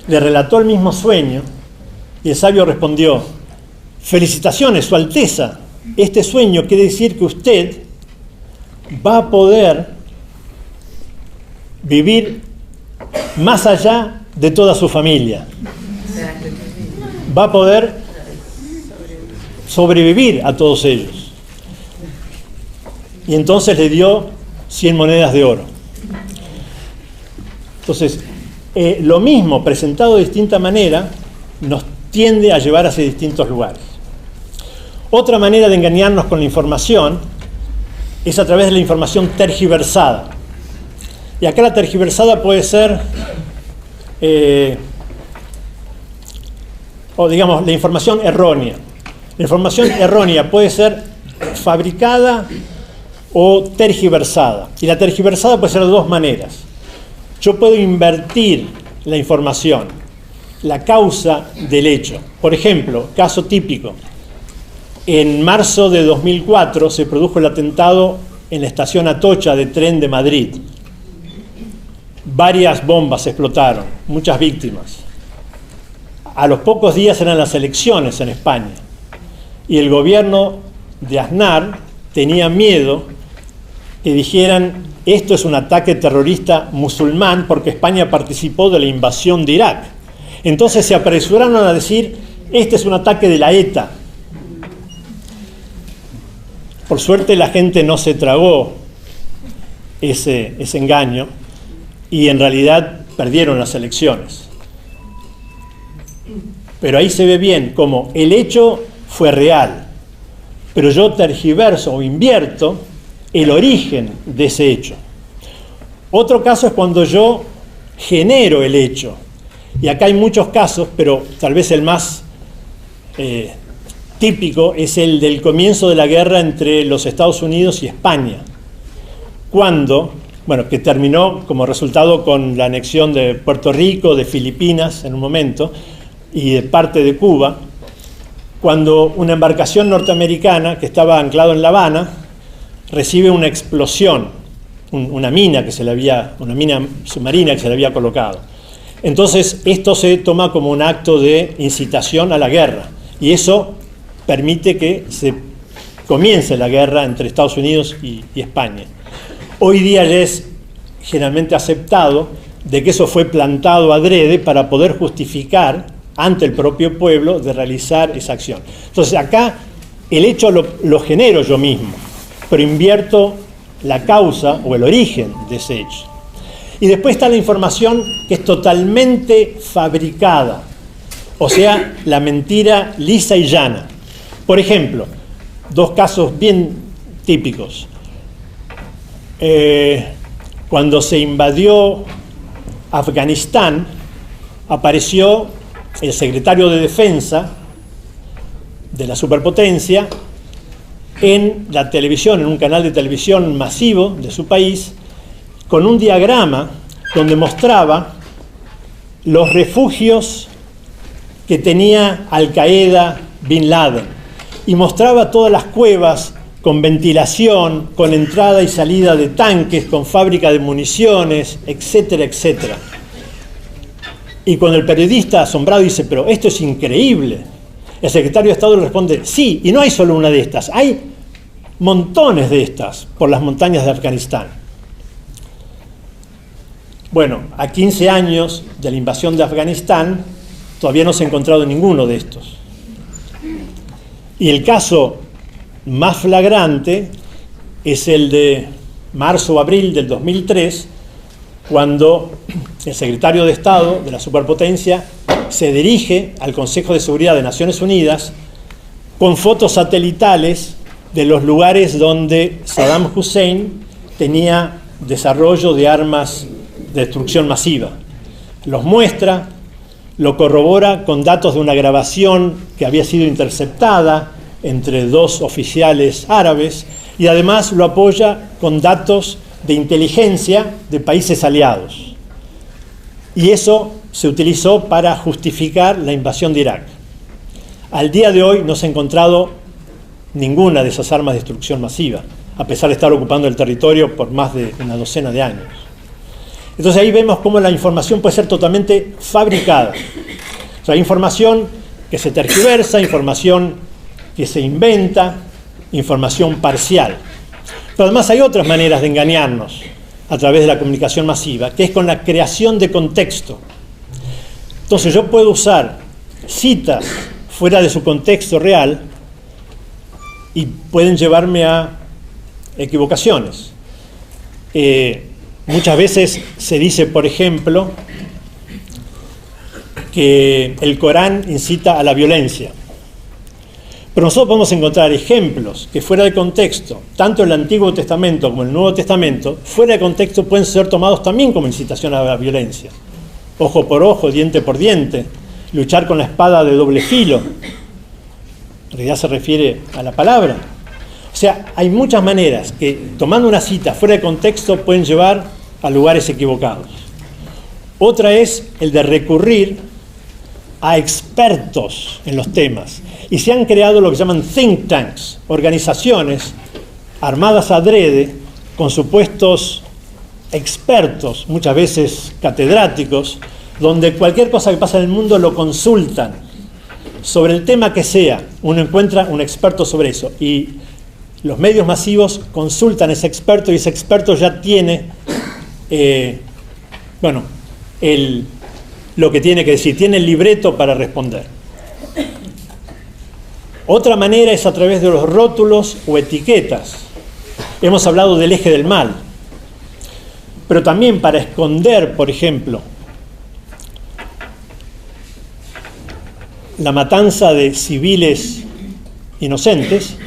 le relató el mismo sueño, y el sabio respondió: felicitaciones, Su Alteza, este sueño quiere decir que usted va a poder vivir más allá de toda su familia. Va a poder sobrevivir a todos ellos. Y entonces le dio 100 monedas de oro. Entonces, lo mismo presentado de distinta manera nos tiende a llevar hacia distintos lugares. Otra manera de engañarnos con la información es a través de la información tergiversada. Y acá la tergiversada puede ser, o digamos, la información errónea. La información errónea puede ser fabricada o tergiversada. Y la tergiversada puede ser de 2 maneras. Yo puedo invertir la información, la causa del hecho. Por ejemplo, caso típico. En marzo de 2004 se produjo el atentado en la estación Atocha de tren de Madrid. Varias bombas explotaron, muchas víctimas. A los pocos días eran las elecciones en España. Y el gobierno de Aznar tenía miedo que dijeran esto es un ataque terrorista musulmán porque España participó de la invasión de Irak. Entonces se apresuraron a decir, este es un ataque de la ETA. Por suerte la gente no se tragó ese engaño y en realidad perdieron las elecciones. Pero ahí se ve bien cómo el hecho fue real, pero yo tergiverso o invierto el origen de ese hecho. Otro caso es cuando yo genero el hecho. Y acá hay muchos casos, pero tal vez el más típico es el del comienzo de la guerra entre los Estados Unidos y España. Que terminó como resultado con la anexión de Puerto Rico, de Filipinas en un momento, y de parte de Cuba, cuando una embarcación norteamericana que estaba anclada en La Habana recibe una explosión, una mina submarina que se le había colocado. Entonces esto se toma como un acto de incitación a la guerra y eso permite que se comience la guerra entre Estados Unidos y España. Hoy día ya es generalmente aceptado de que eso fue plantado adrede para poder justificar ante el propio pueblo de realizar esa acción. Entonces acá el hecho lo genero yo mismo, pero invierto la causa o el origen de ese hecho. Y después está la información que es totalmente fabricada, o sea, la mentira lisa y llana. Por ejemplo, dos casos bien típicos. Cuando se invadió Afganistán, apareció el secretario de Defensa de la superpotencia en la televisión, en un canal de televisión masivo de su país, con un diagrama donde mostraba los refugios que tenía Al-Qaeda, Bin Laden, y mostraba todas las cuevas con ventilación, con entrada y salida de tanques, con fábrica de municiones, etcétera, etcétera. Y cuando el periodista asombrado dice, pero esto es increíble, el secretario de Estado le responde, sí, y no hay solo una de estas, hay montones de estas por las montañas de Afganistán. Bueno, a 15 años de la invasión de Afganistán, todavía no se ha encontrado ninguno de estos. Y el caso más flagrante es el de marzo o abril del 2003, cuando el secretario de Estado de la superpotencia se dirige al Consejo de Seguridad de Naciones Unidas con fotos satelitales de los lugares donde Saddam Hussein tenía desarrollo de armas de destrucción masiva. Los muestra, lo corrobora con datos de una grabación que había sido interceptada entre dos oficiales árabes y además lo apoya con datos de inteligencia de países aliados. Y eso se utilizó para justificar la invasión de Irak. Al día de hoy no se ha encontrado ninguna de esas armas de destrucción masiva, a pesar de estar ocupando el territorio por más de una docena de años. Entonces ahí vemos cómo la información puede ser totalmente fabricada. O sea, información que se tergiversa, información que se inventa, información parcial. Pero además hay otras maneras de engañarnos a través de la comunicación masiva, que es con la creación de contexto. Entonces yo puedo usar citas fuera de su contexto real y pueden llevarme a equivocaciones. Muchas veces se dice, por ejemplo, que el Corán incita a la violencia. Pero nosotros podemos encontrar ejemplos que fuera de contexto, tanto el Antiguo Testamento como el Nuevo Testamento, fuera de contexto pueden ser tomados también como incitación a la violencia. Ojo por ojo, diente por diente, luchar con la espada de doble filo. En realidad se refiere a la palabra. O sea, hay muchas maneras que, tomando una cita fuera de contexto, pueden llevar a lugares equivocados. Otra es el de recurrir a expertos en los temas. Y se han creado lo que llaman think tanks, organizaciones armadas adrede con supuestos expertos, muchas veces catedráticos, donde cualquier cosa que pasa en el mundo lo consultan. Sobre el tema que sea, uno encuentra un experto sobre eso. Y los medios masivos consultan a ese experto y ese experto ya tiene, lo que tiene que decir, tiene el libreto para responder. Otra manera es a través de los rótulos o etiquetas. Hemos hablado del eje del mal, pero también para esconder, por ejemplo, la matanza de civiles inocentes,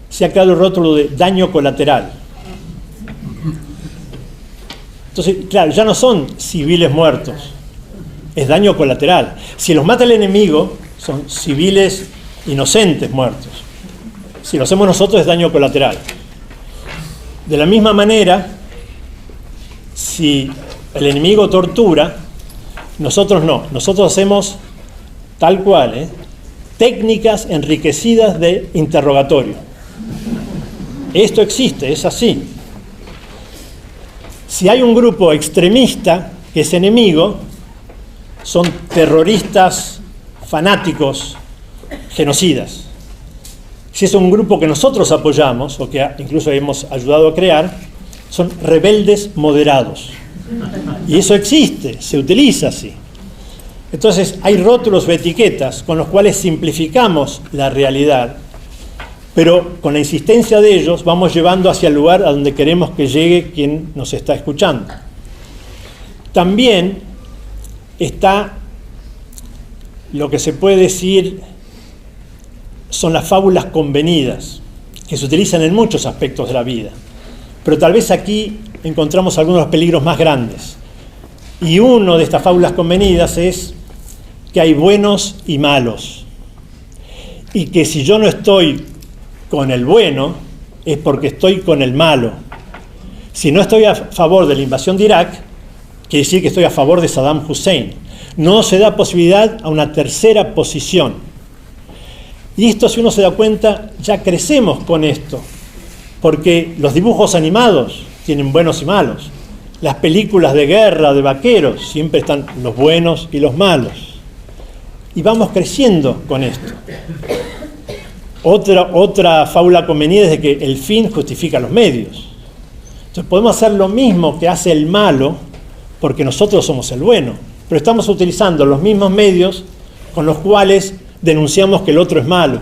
se ha creado el rótulo de daño colateral. Entonces, claro, ya no son civiles muertos, es daño colateral. Si los mata el enemigo, son civiles inocentes muertos. Si lo hacemos nosotros, es daño colateral. De la misma manera, si el enemigo tortura, nosotros no. Nosotros hacemos tal cual, técnicas enriquecidas de interrogatorio. Esto existe, es así. Si hay un grupo extremista que es enemigo, son terroristas fanáticos, genocidas. Si es un grupo que nosotros apoyamos, o que incluso hemos ayudado a crear, son rebeldes moderados. Y eso existe, se utiliza así. Entonces hay rótulos o etiquetas con los cuales simplificamos la realidad, pero con la insistencia de ellos vamos llevando hacia el lugar a donde queremos que llegue quien nos está escuchando. También está lo que se puede decir son las fábulas convenidas, que se utilizan en muchos aspectos de la vida, pero tal vez aquí encontramos algunos de los peligros más grandes. Y uno de estas fábulas convenidas es que hay buenos y malos, y que si yo no estoy con el bueno, es porque estoy con el malo. Si no estoy a favor de la invasión de Irak, quiere decir que estoy a favor de Saddam Hussein. No se da posibilidad a una tercera posición. Y esto, si uno se da cuenta, ya crecemos con esto, porque los dibujos animados tienen buenos y malos. Las películas de guerra, de vaqueros, siempre están los buenos y los malos. Y vamos creciendo con esto. Otra fábula convenida es de que el fin justifica los medios. Entonces podemos hacer lo mismo que hace el malo, porque nosotros somos el bueno, pero estamos utilizando los mismos medios con los cuales denunciamos que el otro es malo.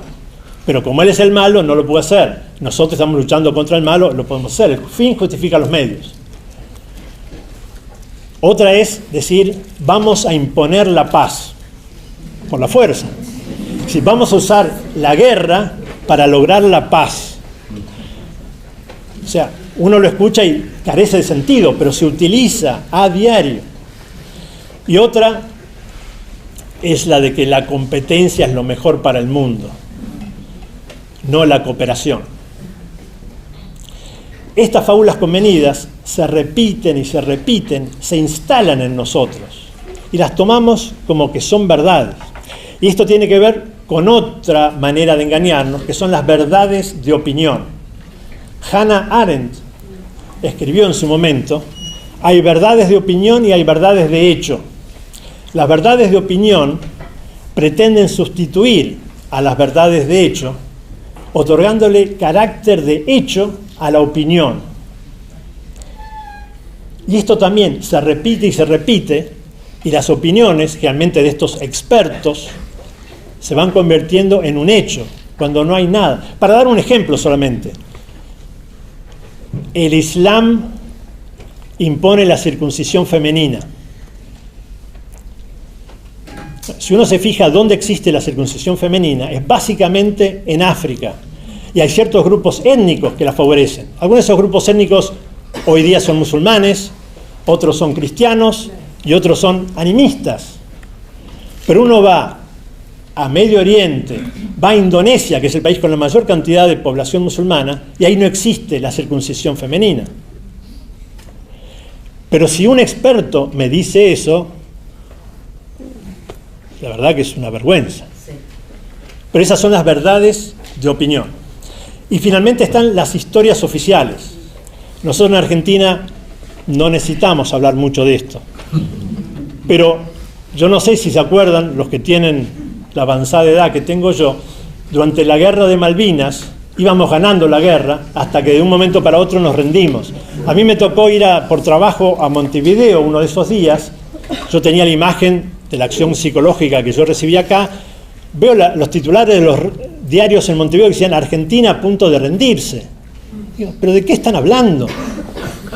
Pero como él es el malo, no lo puede hacer. Nosotros estamos luchando contra el malo, lo podemos hacer. El fin justifica los medios. Otra es decir, vamos a imponer la paz por la fuerza. Si vamos a usar la guerra para lograr la paz. O sea, uno lo escucha y carece de sentido, pero se utiliza a diario. Y otra es la de que la competencia es lo mejor para el mundo, no la cooperación. Estas fábulas convenidas se repiten y se repiten, se instalan en nosotros y las tomamos como que son verdades. Y esto tiene que ver con otra manera de engañarnos, que son las verdades de opinión. Hannah Arendt escribió en su momento, hay verdades de opinión y hay verdades de hecho. Las verdades de opinión pretenden sustituir a las verdades de hecho, otorgándole carácter de hecho a la opinión. Y esto también se repite y se repite, y las opiniones, generalmente de estos expertos, se van convirtiendo en un hecho, cuando no hay nada. Para dar un ejemplo solamente, el Islam impone la circuncisión femenina. Si uno se fija dónde existe la circuncisión femenina, es básicamente en África. Y hay ciertos grupos étnicos que la favorecen. Algunos de esos grupos étnicos hoy día son musulmanes, otros son cristianos y otros son animistas. Pero uno va a Medio Oriente, va a Indonesia, que es el país con la mayor cantidad de población musulmana, y ahí no existe la circuncisión femenina. Pero si un experto me dice eso, la verdad que es una vergüenza. Pero esas son las verdades de opinión. Y finalmente están las historias oficiales. Nosotros en Argentina no necesitamos hablar mucho de esto. Pero yo no sé si se acuerdan, los que tienen la avanzada edad que tengo yo, durante la guerra de Malvinas íbamos ganando la guerra hasta que de un momento para otro nos rendimos. A mí me tocó ir por trabajo a Montevideo uno de esos días. Yo tenía la imagen de la acción psicológica que yo recibí acá. Veo los titulares de los diarios en Montevideo que decían Argentina a punto de rendirse. Digo, ¿pero de qué están hablando?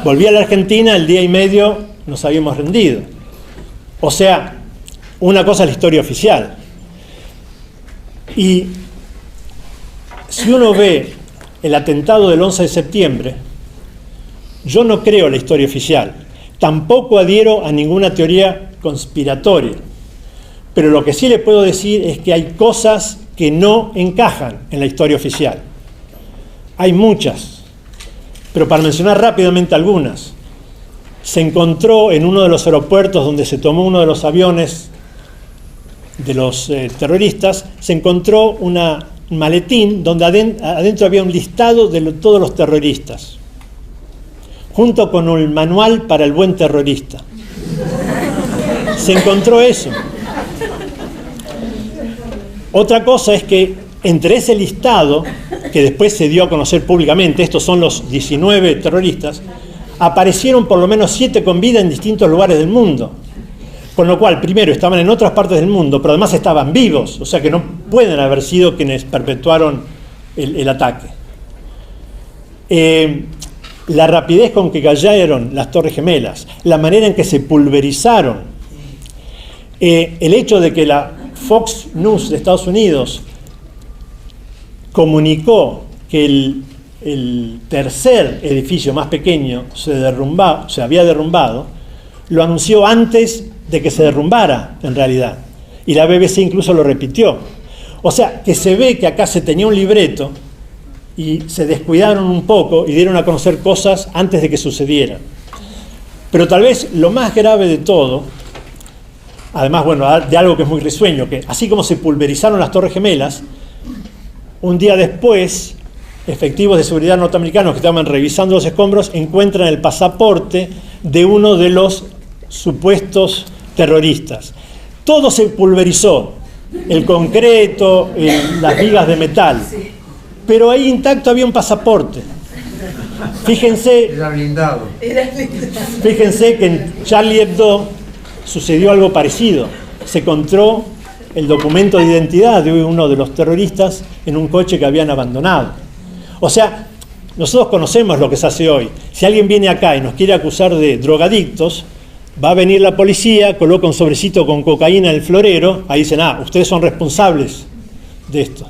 Volví a la Argentina, el día y medio nos habíamos rendido. O sea, una cosa es la historia oficial. Y si uno ve el atentado del 11 de septiembre, yo no creo la historia oficial. Tampoco adhiero a ninguna teoría conspiratoria. Pero lo que sí le puedo decir es que hay cosas que no encajan en la historia oficial. Hay muchas, pero para mencionar rápidamente algunas. Se encontró en uno de los aeropuertos donde se tomó uno de los aviones de los terroristas, se encontró un maletín donde adentro había un listado de todos los terroristas, junto con un manual para el buen terrorista. Se encontró eso. Otra cosa es que entre ese listado, que después se dio a conocer públicamente, estos son los 19 terroristas, aparecieron por lo menos 7 con vida en distintos lugares del mundo. Con lo cual, primero, estaban en otras partes del mundo, pero además estaban vivos, o sea que no pueden haber sido quienes perpetuaron el ataque. La rapidez con que cayeron las Torres Gemelas, la manera en que se pulverizaron, el hecho de que la Fox News de Estados Unidos comunicó que el tercer edificio más pequeño se había derrumbado, lo anunció antes de que se derrumbara en realidad. Y la BBC incluso lo repitió. O sea, que se ve que acá se tenía un libreto y se descuidaron un poco y dieron a conocer cosas antes de que sucedieran. Pero tal vez lo más grave de todo, además, bueno, de algo que es muy risueño, que así como se pulverizaron las Torres Gemelas, un día después, efectivos de seguridad norteamericanos que estaban revisando los escombros encuentran el pasaporte de uno de los supuestos terroristas. Todo se pulverizó, el concreto, las vigas de metal, pero ahí intacto había un pasaporte. Fíjense, era blindado. Fíjense que en Charlie Hebdo sucedió algo parecido. Se encontró el documento de identidad de uno de los terroristas en un coche que habían abandonado. O sea, nosotros conocemos lo que se hace hoy. Si alguien viene acá y nos quiere acusar de drogadictos, va a venir la policía, coloca un sobrecito con cocaína en el florero, ahí dicen, ustedes son responsables de esto.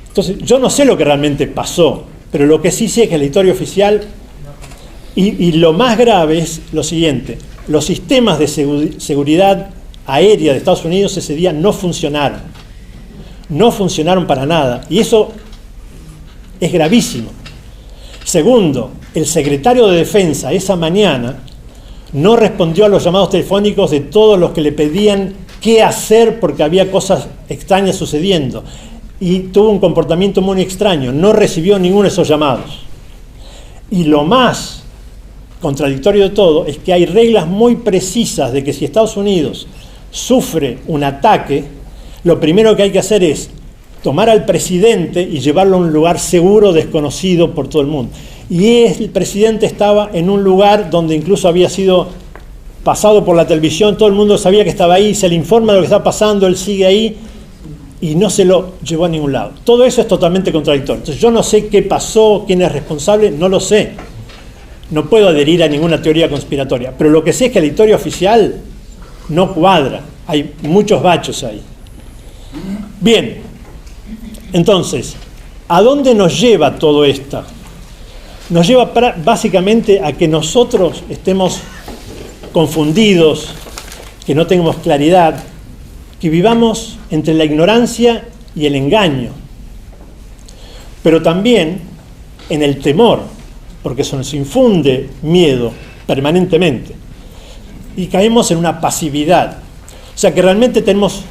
Entonces, yo no sé lo que realmente pasó, pero lo que sí sé es que la historia oficial, y lo más grave es lo siguiente, los sistemas de seguridad aérea de Estados Unidos ese día no funcionaron. No funcionaron para nada, y eso es gravísimo. Segundo, el secretario de Defensa esa mañana no respondió a los llamados telefónicos de todos los que le pedían qué hacer porque había cosas extrañas sucediendo. Y tuvo un comportamiento muy extraño, no recibió ninguno de esos llamados. Y lo más contradictorio de todo es que hay reglas muy precisas de que si Estados Unidos sufre un ataque, lo primero que hay que hacer es tomar al presidente y llevarlo a un lugar seguro, desconocido por todo el mundo. Y el presidente estaba en un lugar donde incluso había sido pasado por la televisión, todo el mundo sabía que estaba ahí, se le informa de lo que está pasando, él sigue ahí y no se lo llevó a ningún lado. Todo eso es totalmente contradictorio. Entonces yo no sé qué pasó, quién es responsable, no lo sé. No puedo adherir a ninguna teoría conspiratoria, pero lo que sé es que la historia oficial no cuadra, hay muchos baches ahí. Bien, entonces, ¿a dónde nos lleva todo esto? Nos lleva básicamente a que nosotros estemos confundidos, que no tengamos claridad, que vivamos entre la ignorancia y el engaño, pero también en el temor, porque eso nos infunde miedo permanentemente, y caemos en una pasividad, o sea que realmente tenemos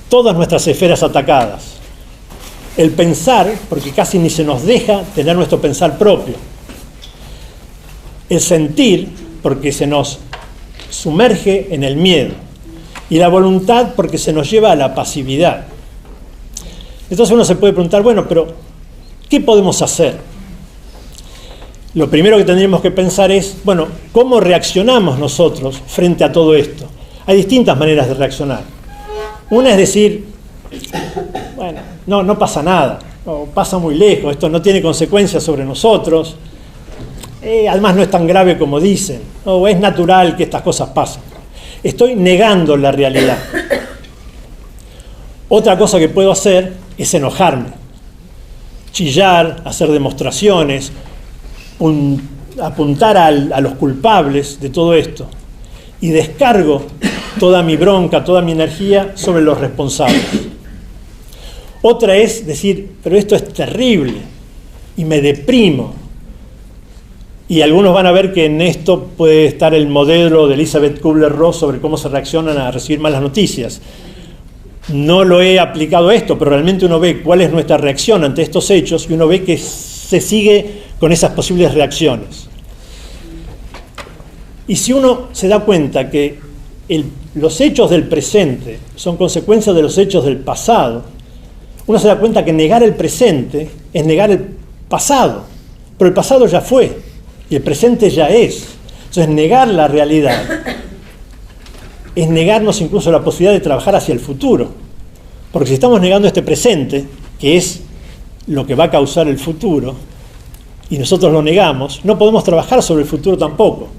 todas nuestras esferas atacadas. El pensar, porque casi ni se nos deja tener nuestro pensar propio. El sentir, porque se nos sumerge en el miedo. Y la voluntad, porque se nos lleva a la pasividad. Entonces uno se puede preguntar, bueno, pero ¿qué podemos hacer? Lo primero que tendríamos que pensar es, bueno, ¿cómo reaccionamos nosotros frente a todo esto? Hay distintas maneras de reaccionar. Una es decir, bueno, no pasa nada, o pasa muy lejos, esto no tiene consecuencias sobre nosotros, además no es tan grave como dicen, o es natural que estas cosas pasen. Estoy negando la realidad. Otra cosa que puedo hacer es enojarme, chillar, hacer demostraciones, apuntar a los culpables de todo esto y descargo toda mi bronca, toda mi energía sobre los responsables. Otra es decir, pero esto es terrible y me deprimo. Y algunos van a ver que en esto puede estar el modelo de Elizabeth Kubler-Ross sobre cómo se reaccionan a recibir malas noticias. No lo he aplicado a esto, pero realmente uno ve cuál es nuestra reacción ante estos hechos y uno ve que se sigue con esas posibles reacciones. Y si uno se da cuenta que los hechos del presente son consecuencia de los hechos del pasado, uno se da cuenta que negar el presente es negar el pasado, pero el pasado ya fue y el presente ya es. Entonces negar la realidad es negarnos incluso la posibilidad de trabajar hacia el futuro, porque si estamos negando este presente, que es lo que va a causar el futuro, y nosotros lo negamos, no podemos trabajar sobre el futuro tampoco.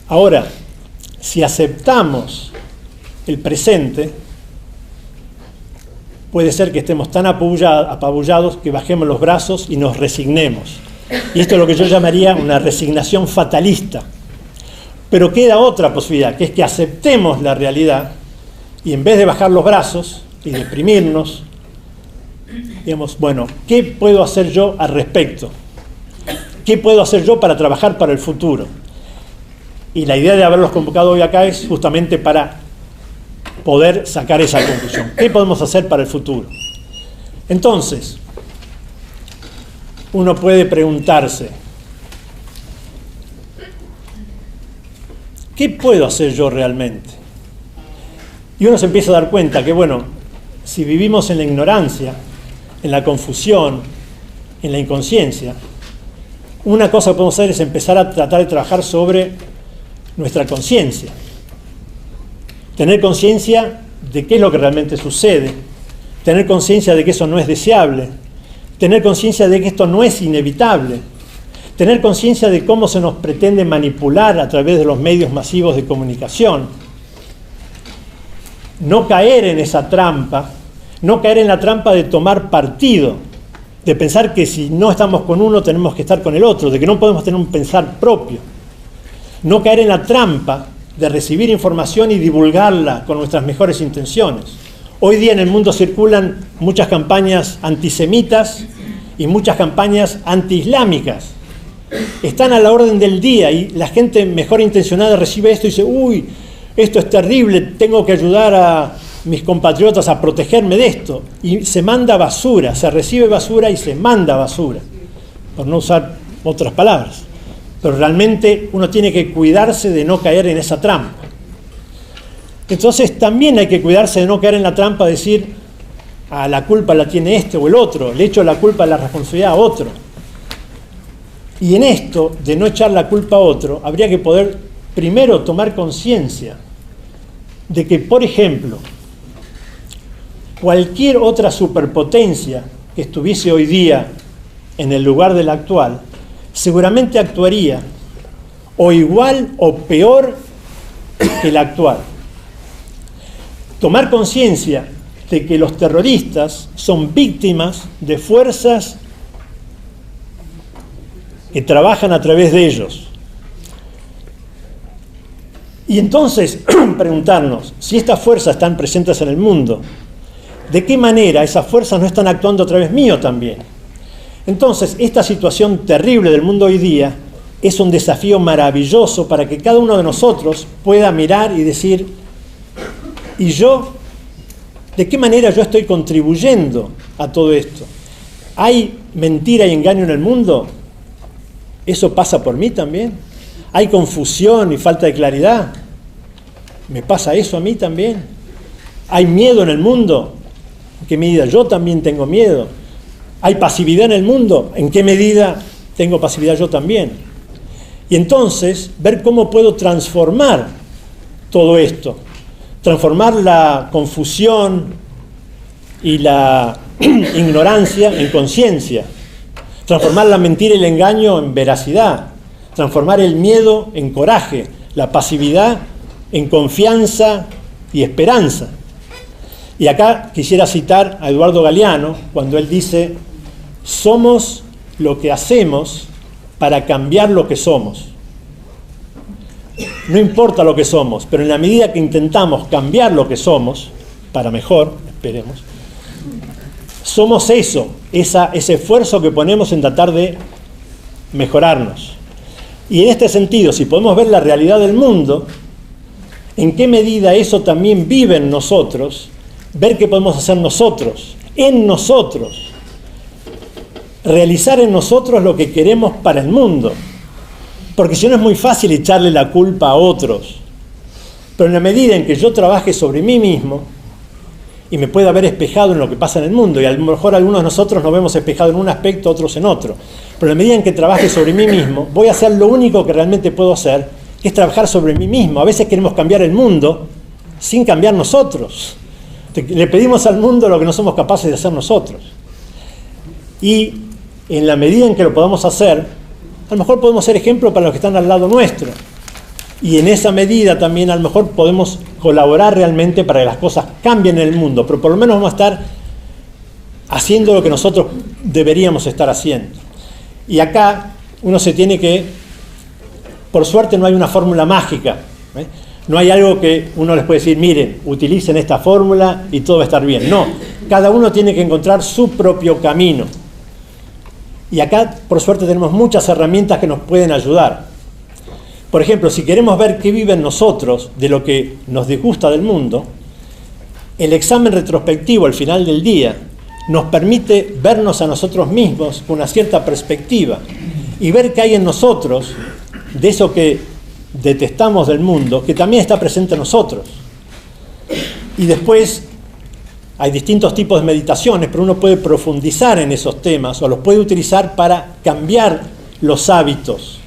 Ahora, si aceptamos el presente, puede ser que estemos tan apabullados que bajemos los brazos y nos resignemos. Y esto es lo que yo llamaría una resignación fatalista. Pero queda otra posibilidad, que es que aceptemos la realidad y en vez de bajar los brazos y deprimirnos, digamos, bueno, ¿qué puedo hacer yo al respecto? ¿Qué puedo hacer yo para trabajar para el futuro? Y la idea de haberlos convocado hoy acá es justamente para poder sacar esa conclusión. ¿Qué podemos hacer para el futuro? Entonces, uno puede preguntarse, ¿qué puedo hacer yo realmente? Y uno se empieza a dar cuenta que, bueno, si vivimos en la ignorancia, en la confusión, en la inconsciencia, una cosa que podemos hacer es empezar a tratar de trabajar sobre nuestra conciencia. Tener conciencia de qué es lo que realmente sucede, tener conciencia de que eso no es deseable, tener conciencia de que esto no es inevitable, tener conciencia de cómo se nos pretende manipular a través de los medios masivos de comunicación, no caer en esa trampa, no caer en la trampa de tomar partido, de pensar que si no estamos con uno tenemos que estar con el otro, de que no podemos tener un pensar propio, no caer en la trampa de recibir información y divulgarla con nuestras mejores intenciones. Hoy día en el mundo circulan muchas campañas antisemitas y muchas campañas antiislámicas. Están a la orden del día y la gente mejor intencionada recibe esto y dice, uy, esto es terrible, tengo que ayudar a mis compatriotas a protegerme de esto. Y se manda basura, se recibe basura y se manda basura, por no usar otras palabras. Pero realmente uno tiene que cuidarse de no caer en esa trampa. Entonces también hay que cuidarse de no caer en la trampa de decir, la culpa la tiene este o el otro, le echo la culpa, la responsabilidad a otro. Y en esto, de no echar la culpa a otro, habría que poder primero tomar conciencia de que, por ejemplo, cualquier otra superpotencia que estuviese hoy día en el lugar de la actual, seguramente actuaría o igual o peor que la actual. Tomar conciencia de que los terroristas son víctimas de fuerzas que trabajan a través de ellos. Y entonces preguntarnos, si estas fuerzas están presentes en el mundo, ¿de qué manera esas fuerzas no están actuando a través mío también? Entonces, esta situación terrible del mundo hoy día es un desafío maravilloso para que cada uno de nosotros pueda mirar y decir, ¿y yo? ¿De qué manera yo estoy contribuyendo a todo esto? ¿Hay mentira y engaño en el mundo? ¿Eso pasa por mí también? ¿Hay confusión y falta de claridad? ¿Me pasa eso a mí también? ¿Hay miedo en el mundo? ¿En qué medida yo también tengo miedo? ¿Hay pasividad en el mundo? ¿En qué medida tengo pasividad yo también? Y entonces, ver cómo puedo transformar todo esto. Transformar la confusión y la ignorancia en conciencia. Transformar la mentira y el engaño en veracidad. Transformar el miedo en coraje. La pasividad en confianza y esperanza. Y acá quisiera citar a Eduardo Galeano cuando él dice: somos lo que hacemos para cambiar lo que somos. No importa lo que somos, pero en la medida que intentamos cambiar lo que somos, para mejor, esperemos, somos eso, ese esfuerzo que ponemos en tratar de mejorarnos. Y en este sentido, si podemos ver la realidad del mundo, en qué medida eso también vive en nosotros, ver qué podemos hacer nosotros, en nosotros, realizar en nosotros lo que queremos para el mundo. Porque si no es muy fácil echarle la culpa a otros. Pero en la medida en que yo trabaje sobre mí mismo y me pueda ver espejado en lo que pasa en el mundo, y a lo mejor algunos de nosotros nos vemos espejados en un aspecto, otros en otro, pero en la medida en que trabaje sobre mí mismo, voy a hacer lo único que realmente puedo hacer, que es trabajar sobre mí mismo. A veces queremos cambiar el mundo sin cambiar nosotros. Le pedimos al mundo lo que no somos capaces de hacer nosotros. Y en la medida en que lo podamos hacer, a lo mejor podemos ser ejemplo para los que están al lado nuestro. Y en esa medida también a lo mejor podemos colaborar realmente para que las cosas cambien en el mundo, pero por lo menos vamos a estar haciendo lo que nosotros deberíamos estar haciendo. Y acá uno se tiene que, por suerte no hay una fórmula mágica, ¿eh? No hay algo que uno les puede decir: miren, utilicen esta fórmula y todo va a estar bien. No, cada uno tiene que encontrar su propio camino. Y acá, por suerte, tenemos muchas herramientas que nos pueden ayudar. Por ejemplo, si queremos ver qué vive en nosotros de lo que nos disgusta del mundo, el examen retrospectivo al final del día nos permite vernos a nosotros mismos con una cierta perspectiva y ver qué hay en nosotros de eso que detestamos del mundo, que también está presente en nosotros. Y después hay distintos tipos de meditaciones, pero uno puede profundizar en esos temas o los puede utilizar para cambiar los hábitos.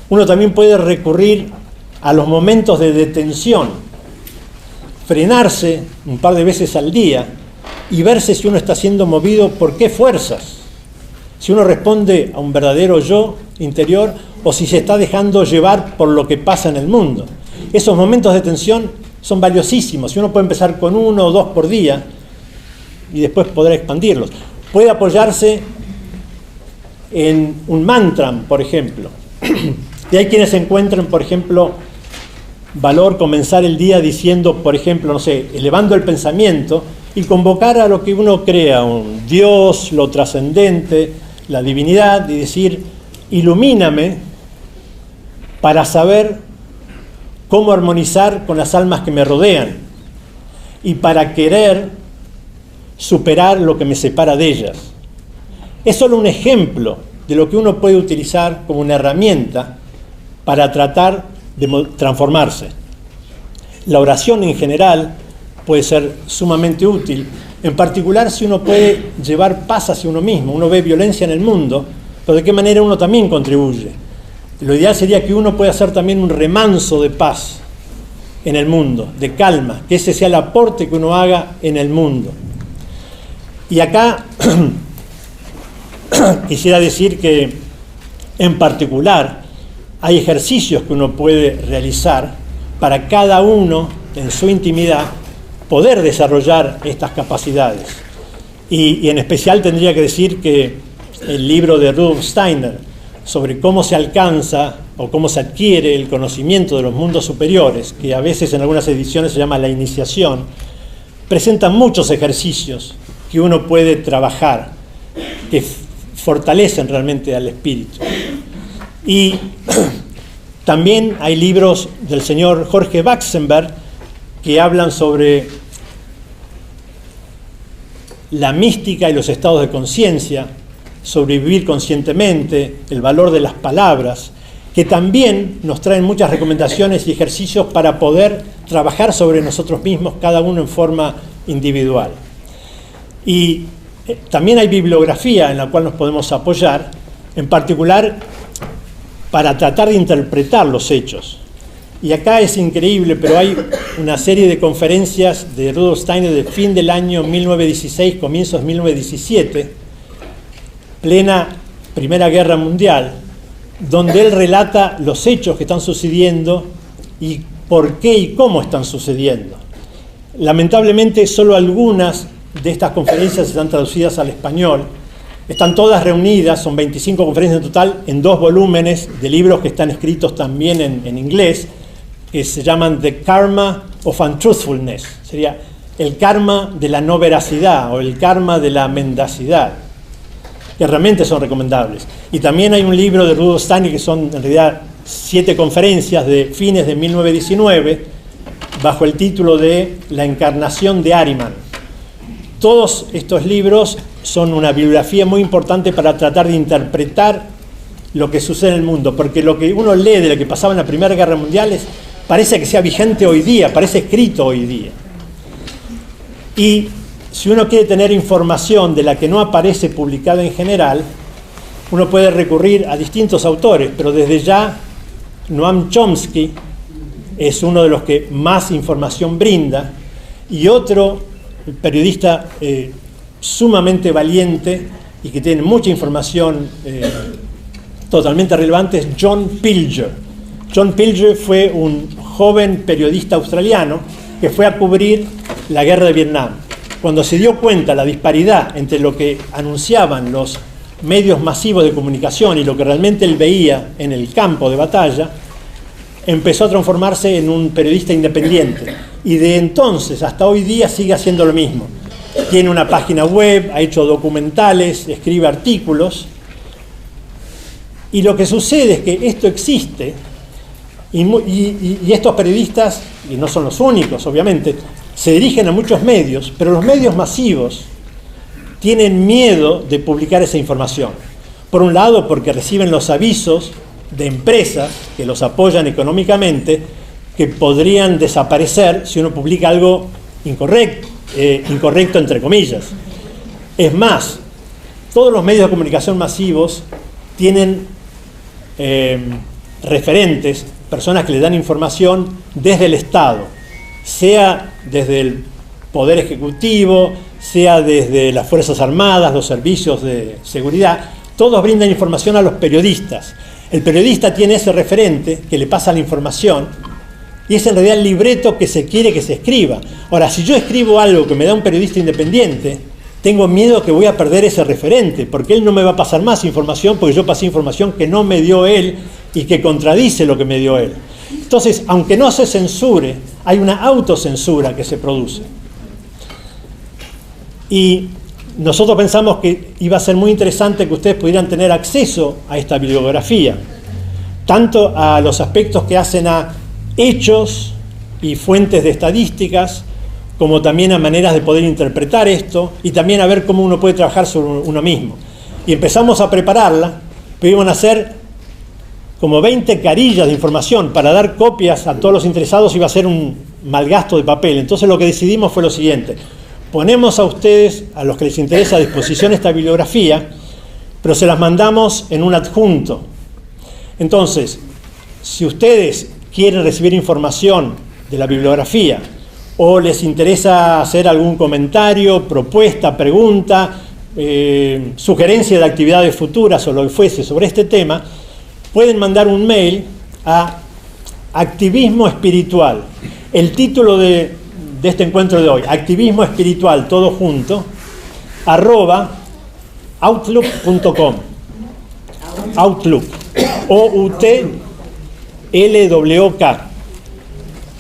Uno también puede recurrir a los momentos de detención, frenarse un par de veces al día y verse si uno está siendo movido por qué fuerzas. Si uno responde a un verdadero yo interior o si se está dejando llevar por lo que pasa en el mundo. Esos momentos de tensión son valiosísimos. Y uno puede empezar con 1 o 2 por día y después poder expandirlos. Puede apoyarse en un mantra, por ejemplo. Y hay quienes encuentran, por ejemplo, valor comenzar el día diciendo, por ejemplo, no sé, elevando el pensamiento y convocar a lo que uno crea, un Dios, lo trascendente, la divinidad, y decir: ilumíname para saber cómo armonizar con las almas que me rodean y para querer superar lo que me separa de ellas. Es solo un ejemplo de lo que uno puede utilizar como una herramienta para tratar de transformarse. La oración en general puede ser sumamente útil, en particular si uno puede llevar paz hacia uno mismo. Uno ve violencia en el mundo, pero de qué manera uno también contribuye. Lo ideal sería que uno pueda hacer también un remanso de paz en el mundo, de calma, que ese sea el aporte que uno haga en el mundo. Y acá quisiera decir que, en particular, hay ejercicios que uno puede realizar para cada uno, en su intimidad, poder desarrollar estas capacidades. Y en especial tendría que decir que el libro de Rudolf Steiner, sobre cómo se alcanza o cómo se adquiere el conocimiento de los mundos superiores, que a veces en algunas ediciones se llama la iniciación, presenta muchos ejercicios que uno puede trabajar, que fortalecen realmente al espíritu. Y también hay libros del señor Jorge Baxenberg que hablan sobre la mística y los estados de conciencia, sobre vivir conscientemente, el valor de las palabras, que también nos traen muchas recomendaciones y ejercicios para poder trabajar sobre nosotros mismos, cada uno en forma individual. Y también hay bibliografía en la cual nos podemos apoyar, en particular para tratar de interpretar los hechos. Y acá es increíble, pero hay una serie de conferencias de Rudolf Steiner de fin del año 1916, comienzos de 1917, plena Primera Guerra Mundial, donde él relata los hechos que están sucediendo y por qué y cómo están sucediendo. Lamentablemente, solo algunas de estas conferencias están traducidas al español. Están todas reunidas, son 25 conferencias en total, en 2 volúmenes de libros que están escritos también en inglés, que se llaman The Karma of Untruthfulness. Sería el karma de la no veracidad o el karma de la mendacidad, que realmente son recomendables. Y también hay un libro de Rudolf Steiner que son en realidad 7 conferencias de fines de 1919 bajo el título de La encarnación de Ahriman. Todos estos libros son una bibliografía muy importante para tratar de interpretar lo que sucede en el mundo, porque lo que uno lee de lo que pasaba en la Primera Guerra Mundial parece que sea vigente hoy día, parece escrito hoy día. Y si uno quiere tener información de la que no aparece publicada en general, uno puede recurrir a distintos autores, pero desde ya Noam Chomsky es uno de los que más información brinda, y otro periodista sumamente valiente y que tiene mucha información totalmente relevante es John Pilger. John Pilger fue un joven periodista australiano que fue a cubrir la guerra de Vietnam. Cuando se dio cuenta la disparidad entre lo que anunciaban los medios masivos de comunicación y lo que realmente él veía en el campo de batalla, empezó a transformarse en un periodista independiente. Y de entonces hasta hoy día sigue haciendo lo mismo. Tiene una página web, ha hecho documentales, escribe artículos. Y lo que sucede es que esto existe y estos periodistas, y no son los únicos obviamente, se dirigen a muchos medios, pero los medios masivos tienen miedo de publicar esa información. Por un lado, porque reciben los avisos de empresas que los apoyan económicamente, que podrían desaparecer si uno publica algo incorrecto entre comillas. Es más, todos los medios de comunicación masivos tienen referentes, personas que le dan información desde el Estado, sea desde el Poder Ejecutivo, sea desde las Fuerzas Armadas, los servicios de seguridad. Todos brindan información a los periodistas. El periodista tiene ese referente que le pasa la información y es en realidad el libreto que se quiere que se escriba. Ahora, si yo escribo algo que me da un periodista independiente, tengo miedo que voy a perder ese referente, porque él no me va a pasar más información, porque yo pasé información que no me dio él y que contradice lo que me dio él. Entonces, aunque no se censure, hay una autocensura que se produce. Y nosotros pensamos que iba a ser muy interesante que ustedes pudieran tener acceso a esta bibliografía, tanto a los aspectos que hacen a hechos y fuentes de estadísticas, como también a maneras de poder interpretar esto, y también a ver cómo uno puede trabajar sobre uno mismo. Y empezamos a prepararla, pero iban a ser como 20 carillas de información para dar copias a todos los interesados, iba a ser un mal gasto de papel. Entonces lo que decidimos fue lo siguiente: ponemos a ustedes, a los que les interesa, a disposición esta bibliografía, pero se las mandamos en un adjunto. Entonces, si ustedes quieren recibir información de la bibliografía o les interesa hacer algún comentario, propuesta, pregunta, sugerencia de actividades futuras o lo que fuese sobre este tema, pueden mandar un mail a Activismo Espiritual. El título de este encuentro de hoy, Activismo Espiritual, todo junto, @outlook.com. Outlook, OUTLWK.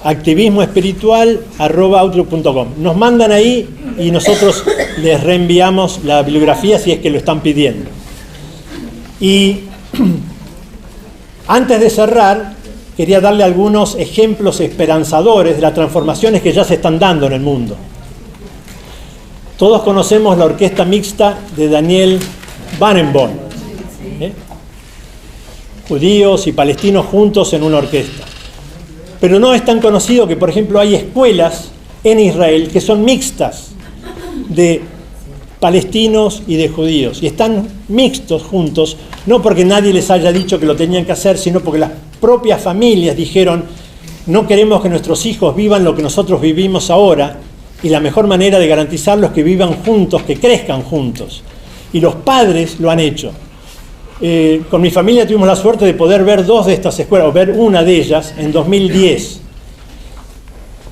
Activismo Espiritual @outlook.com. Nos mandan ahí y nosotros les reenviamos la bibliografía si es que lo están pidiendo. Y antes de cerrar, quería darle algunos ejemplos esperanzadores de las transformaciones que ya se están dando en el mundo. Todos conocemos la orquesta mixta de Daniel Barenboim, judíos y palestinos juntos en una orquesta. Pero no es tan conocido que, por ejemplo, hay escuelas en Israel que son mixtas, de palestinos y de judíos. Y están mixtos juntos, no porque nadie les haya dicho que lo tenían que hacer, sino porque las propias familias dijeron: no queremos que nuestros hijos vivan lo que nosotros vivimos ahora, y la mejor manera de garantizarlo es que vivan juntos, que crezcan juntos. Y los padres lo han hecho. Con mi familia tuvimos la suerte de poder ver dos de estas escuelas, o ver una de ellas en 2010,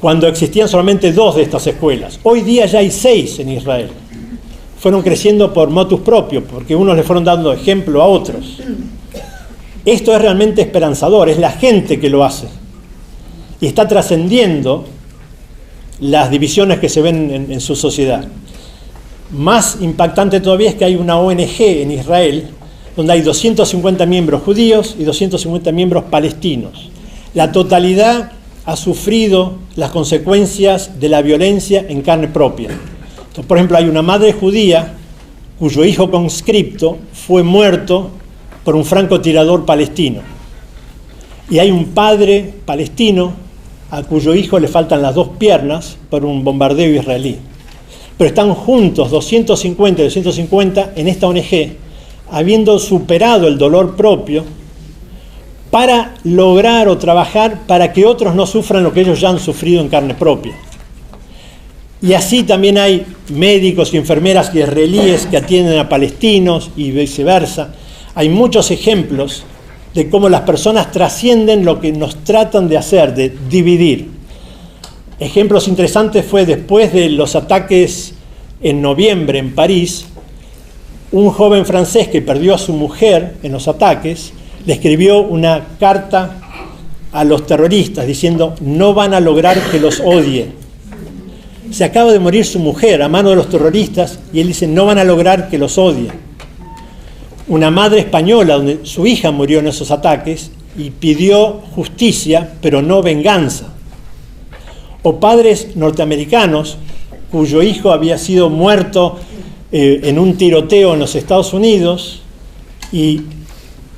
cuando existían solamente dos de estas escuelas. Hoy día ya hay 6 en Israel. Fueron creciendo por motus propio, porque unos le fueron dando ejemplo a otros. Esto es realmente esperanzador, es la gente que lo hace. Y está trascendiendo las divisiones que se ven en su sociedad. Más impactante todavía es que hay una ONG en Israel donde hay 250 miembros judíos y 250 miembros palestinos. La totalidad ha sufrido las consecuencias de la violencia en carne propia. Entonces, por ejemplo, hay una madre judía cuyo hijo conscripto fue muerto por un francotirador palestino. Y hay un padre palestino a cuyo hijo le faltan las 2 piernas por un bombardeo israelí. Pero están juntos 250 y 250 en esta ONG, habiendo superado el dolor propio, para lograr o trabajar para que otros no sufran lo que ellos ya han sufrido en carne propia. Y así también hay médicos y enfermeras israelíes que atienden a palestinos y viceversa. Hay muchos ejemplos de cómo las personas trascienden lo que nos tratan de hacer, de dividir. Ejemplos interesantes fue después de los ataques en noviembre en París, un joven francés que perdió a su mujer en los ataques, le escribió una carta a los terroristas diciendo: no van a lograr que los odie. Se acaba de morir su mujer a mano de los terroristas y él dice: no van a lograr que los odie. Una madre española donde su hija murió en esos ataques y pidió justicia, pero no venganza. O padres norteamericanos cuyo hijo había sido muerto en un tiroteo en los Estados Unidos y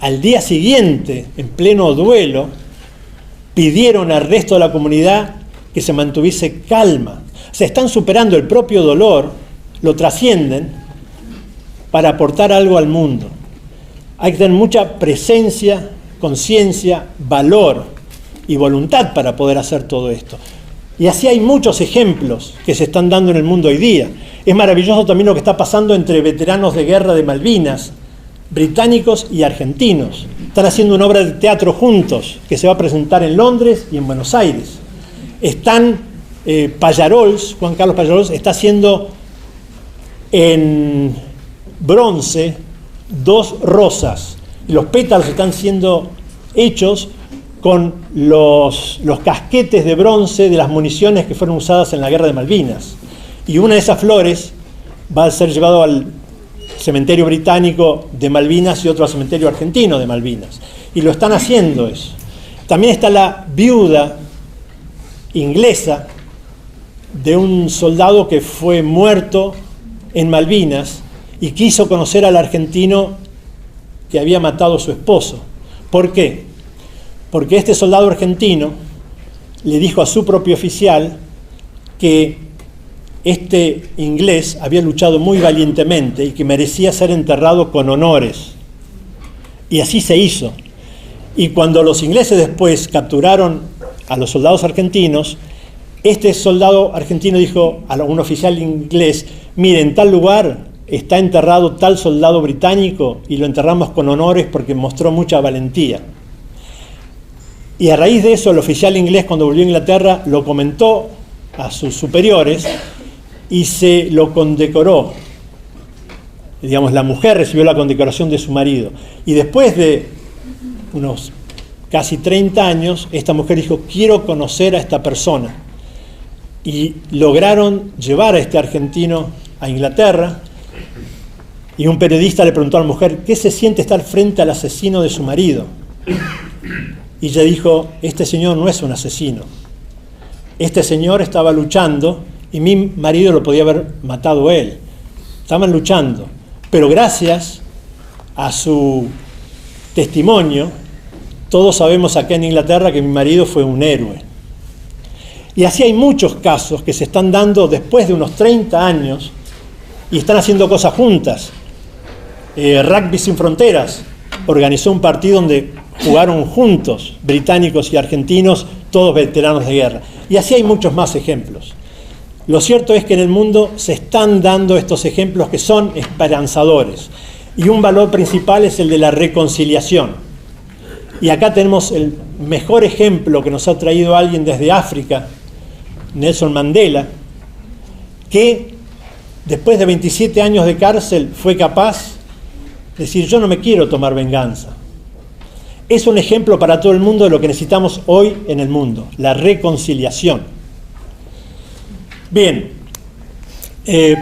al día siguiente, en pleno duelo, pidieron al resto de la comunidad que se mantuviese calma. O sea, están superando el propio dolor, lo trascienden para aportar algo al mundo. Hay que tener mucha presencia, conciencia, valor y voluntad para poder hacer todo esto. Y así hay muchos ejemplos que se están dando en el mundo hoy día. Es maravilloso también lo que está pasando entre veteranos de guerra de Malvinas, británicos y argentinos. Están haciendo una obra de teatro juntos que se va a presentar en Londres y en Buenos Aires. Están Pallarols, Juan Carlos Pallarols, está haciendo en bronce 2 rosas. Y los pétalos están siendo hechos con los casquetes de bronce de las municiones que fueron usadas en la guerra de Malvinas. Y una de esas flores va a ser llevado al cementerio británico de Malvinas y otro al cementerio argentino de Malvinas. Y lo están haciendo eso. También está la viuda inglesa de un soldado que fue muerto en Malvinas y quiso conocer al argentino que había matado a su esposo. ¿Por qué? Porque este soldado argentino le dijo a su propio oficial que este inglés había luchado muy valientemente y que merecía ser enterrado con honores. Y así se hizo. Y cuando los ingleses después capturaron a los soldados argentinos, este soldado argentino dijo a un oficial inglés: mire, en tal lugar está enterrado tal soldado británico y lo enterramos con honores porque mostró mucha valentía. Y a raíz de eso, el oficial inglés, cuando volvió a Inglaterra, lo comentó a sus superiores y se lo condecoró. Digamos, la mujer recibió la condecoración de su marido. Y después de unos casi 30 años, esta mujer dijo: quiero conocer a esta persona. Y lograron llevar a este argentino a Inglaterra. Y un periodista le preguntó a la mujer: ¿qué se siente estar frente al asesino de su marido? Y ella dijo: este señor no es un asesino. Este señor estaba luchando y mi marido lo podía haber matado él. Estaban luchando. Pero gracias a su testimonio, todos sabemos acá en Inglaterra que mi marido fue un héroe. Y así hay muchos casos que se están dando después de unos 30 años y están haciendo cosas juntas. Rugby Sin Fronteras organizó un partido donde jugaron juntos británicos y argentinos, todos veteranos de guerra. Y así hay muchos más ejemplos. Lo cierto es que en el mundo se están dando estos ejemplos que son esperanzadores. Y un valor principal es el de la reconciliación. Y acá tenemos el mejor ejemplo que nos ha traído alguien desde África, Nelson Mandela, que después de 27 años de cárcel fue capaz de decir: yo no me quiero tomar venganza. Es un ejemplo para todo el mundo de lo que necesitamos hoy en el mundo, la reconciliación. Bien,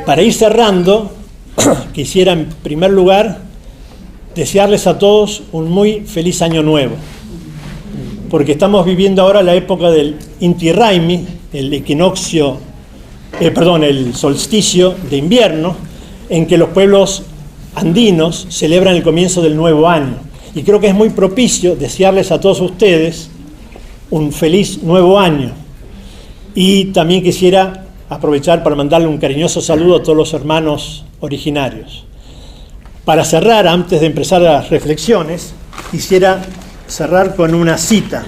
para ir cerrando, quisiera en primer lugar desearles a todos un muy feliz año nuevo, porque estamos viviendo ahora la época del Inti Raymi, el solsticio de invierno, en que los pueblos andinos celebran el comienzo del nuevo año. Y creo que es muy propicio desearles a todos ustedes un feliz nuevo año. Y también quisiera aprovechar para mandarle un cariñoso saludo a todos los hermanos originarios. Para cerrar, antes de empezar las reflexiones, quisiera cerrar con una cita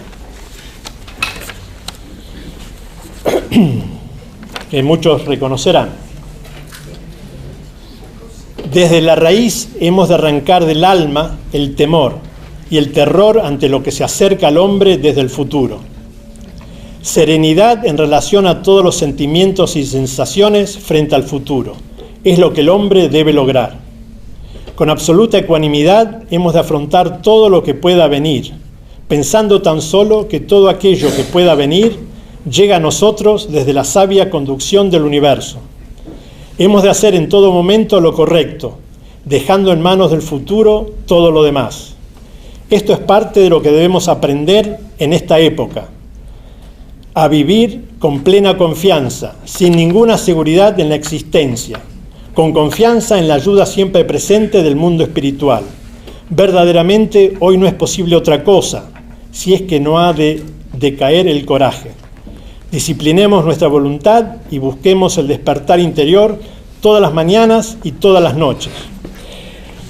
que muchos reconocerán. Desde la raíz hemos de arrancar del alma el temor y el terror ante lo que se acerca al hombre desde el futuro. Serenidad en relación a todos los sentimientos y sensaciones frente al futuro es lo que el hombre debe lograr. Con absoluta ecuanimidad hemos de afrontar todo lo que pueda venir, pensando tan solo que todo aquello que pueda venir llega a nosotros desde la sabia conducción del universo. Hemos de hacer en todo momento lo correcto, dejando en manos del futuro todo lo demás. Esto es parte de lo que debemos aprender en esta época, a vivir con plena confianza, sin ninguna seguridad en la existencia, con confianza en la ayuda siempre presente del mundo espiritual. Verdaderamente hoy no es posible otra cosa, si es que no ha de decaer el coraje. Disciplinemos nuestra voluntad y busquemos el despertar interior todas las mañanas y todas las noches.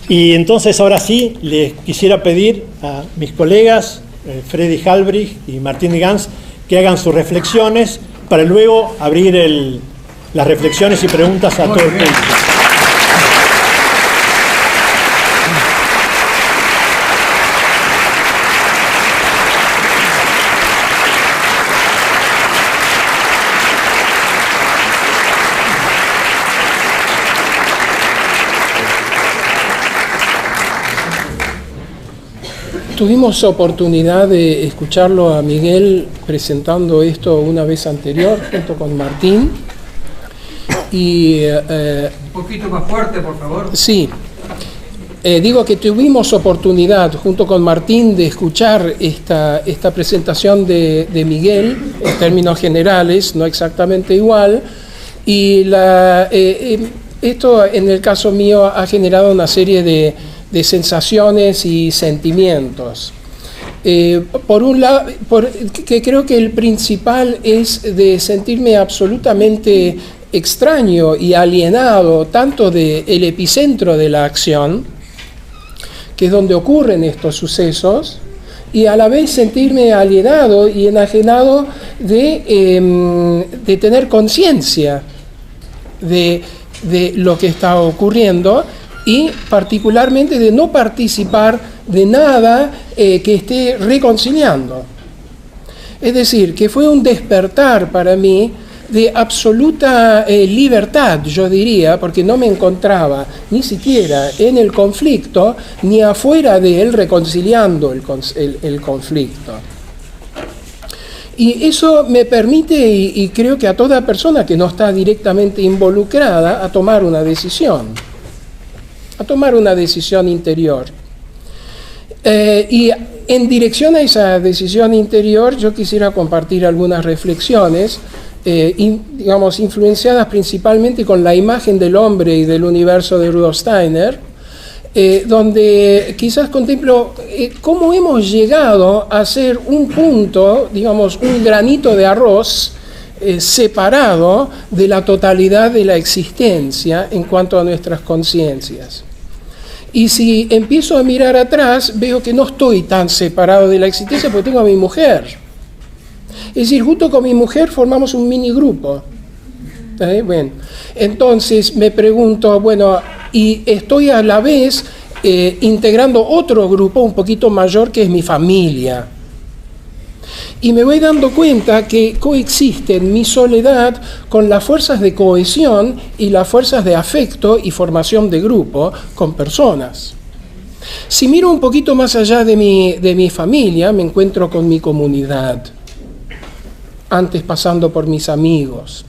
Y entonces ahora sí, les quisiera pedir a mis colegas Freddy Halbrich y Martín de Gans que hagan sus reflexiones para luego abrir las reflexiones y preguntas a todo el público. Tuvimos oportunidad de escucharlo a Miguel presentando esto una vez anterior junto con Martín. Y, un poquito más fuerte, por favor. Sí. Digo que tuvimos oportunidad junto con Martín de escuchar esta presentación de Miguel en términos generales, no exactamente igual. Y esto en el caso mío ha generado una serie de sensaciones y sentimientos. Por un lado, que creo que el principal es de sentirme absolutamente extraño y alienado tanto del epicentro de la acción, que es donde ocurren estos sucesos, y a la vez sentirme alienado y enajenado de tener conciencia de lo que está ocurriendo, y particularmente de no participar de nada que esté reconciliando. Es decir, que fue un despertar para mí de absoluta libertad, yo diría, porque no me encontraba ni siquiera en el conflicto, ni afuera de él reconciliando el conflicto. Y eso me permite, y creo que a toda persona que no está directamente involucrada, a tomar una decisión interior. Y en dirección a esa decisión interior, yo quisiera compartir algunas reflexiones, influenciadas principalmente con la imagen del hombre y del universo de Rudolf Steiner, donde quizás contemplo cómo hemos llegado a ser un punto, un granito de arroz separado de la totalidad de la existencia en cuanto a nuestras conciencias. Y si empiezo a mirar atrás, veo que no estoy tan separado de la existencia porque tengo a mi mujer. Es decir, junto con mi mujer formamos un mini grupo. Bueno, entonces me pregunto, bueno, y estoy a la vez integrando otro grupo un poquito mayor que es mi familia. Y me voy dando cuenta que coexisten mi soledad con las fuerzas de cohesión y las fuerzas de afecto y formación de grupo con personas. Si miro un poquito más allá de mi familia, me encuentro con mi comunidad, antes pasando por mis amigos.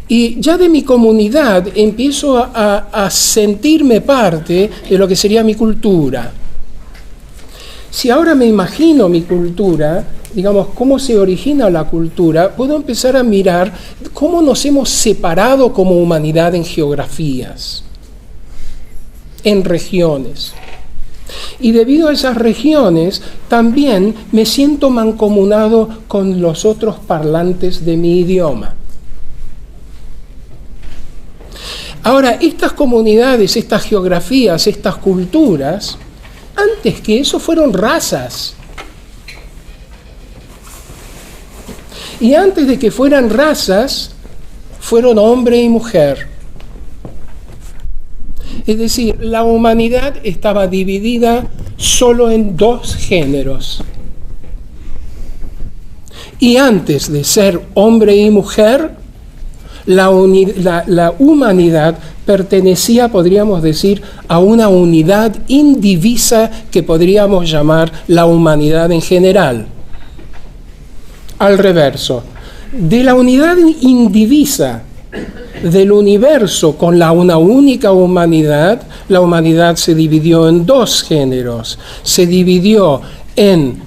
Y ya de mi comunidad empiezo a sentirme parte de lo que sería mi cultura. Si ahora me imagino mi cultura, digamos, cómo se origina la cultura, puedo empezar a mirar cómo nos hemos separado como humanidad en geografías, en regiones. Y debido a esas regiones, también me siento mancomunado con los otros parlantes de mi idioma. Ahora, estas comunidades, estas geografías, estas culturas, antes que eso fueron razas. Y antes de que fueran razas, fueron hombre y mujer. Es decir, la humanidad estaba dividida solo en dos géneros. Y antes de ser hombre y mujer, la humanidad pertenecía, podríamos decir, a una unidad indivisa que podríamos llamar la humanidad en general. Al reverso, de la unidad indivisa del universo con una única humanidad, la humanidad se dividió en dos géneros. Se dividió en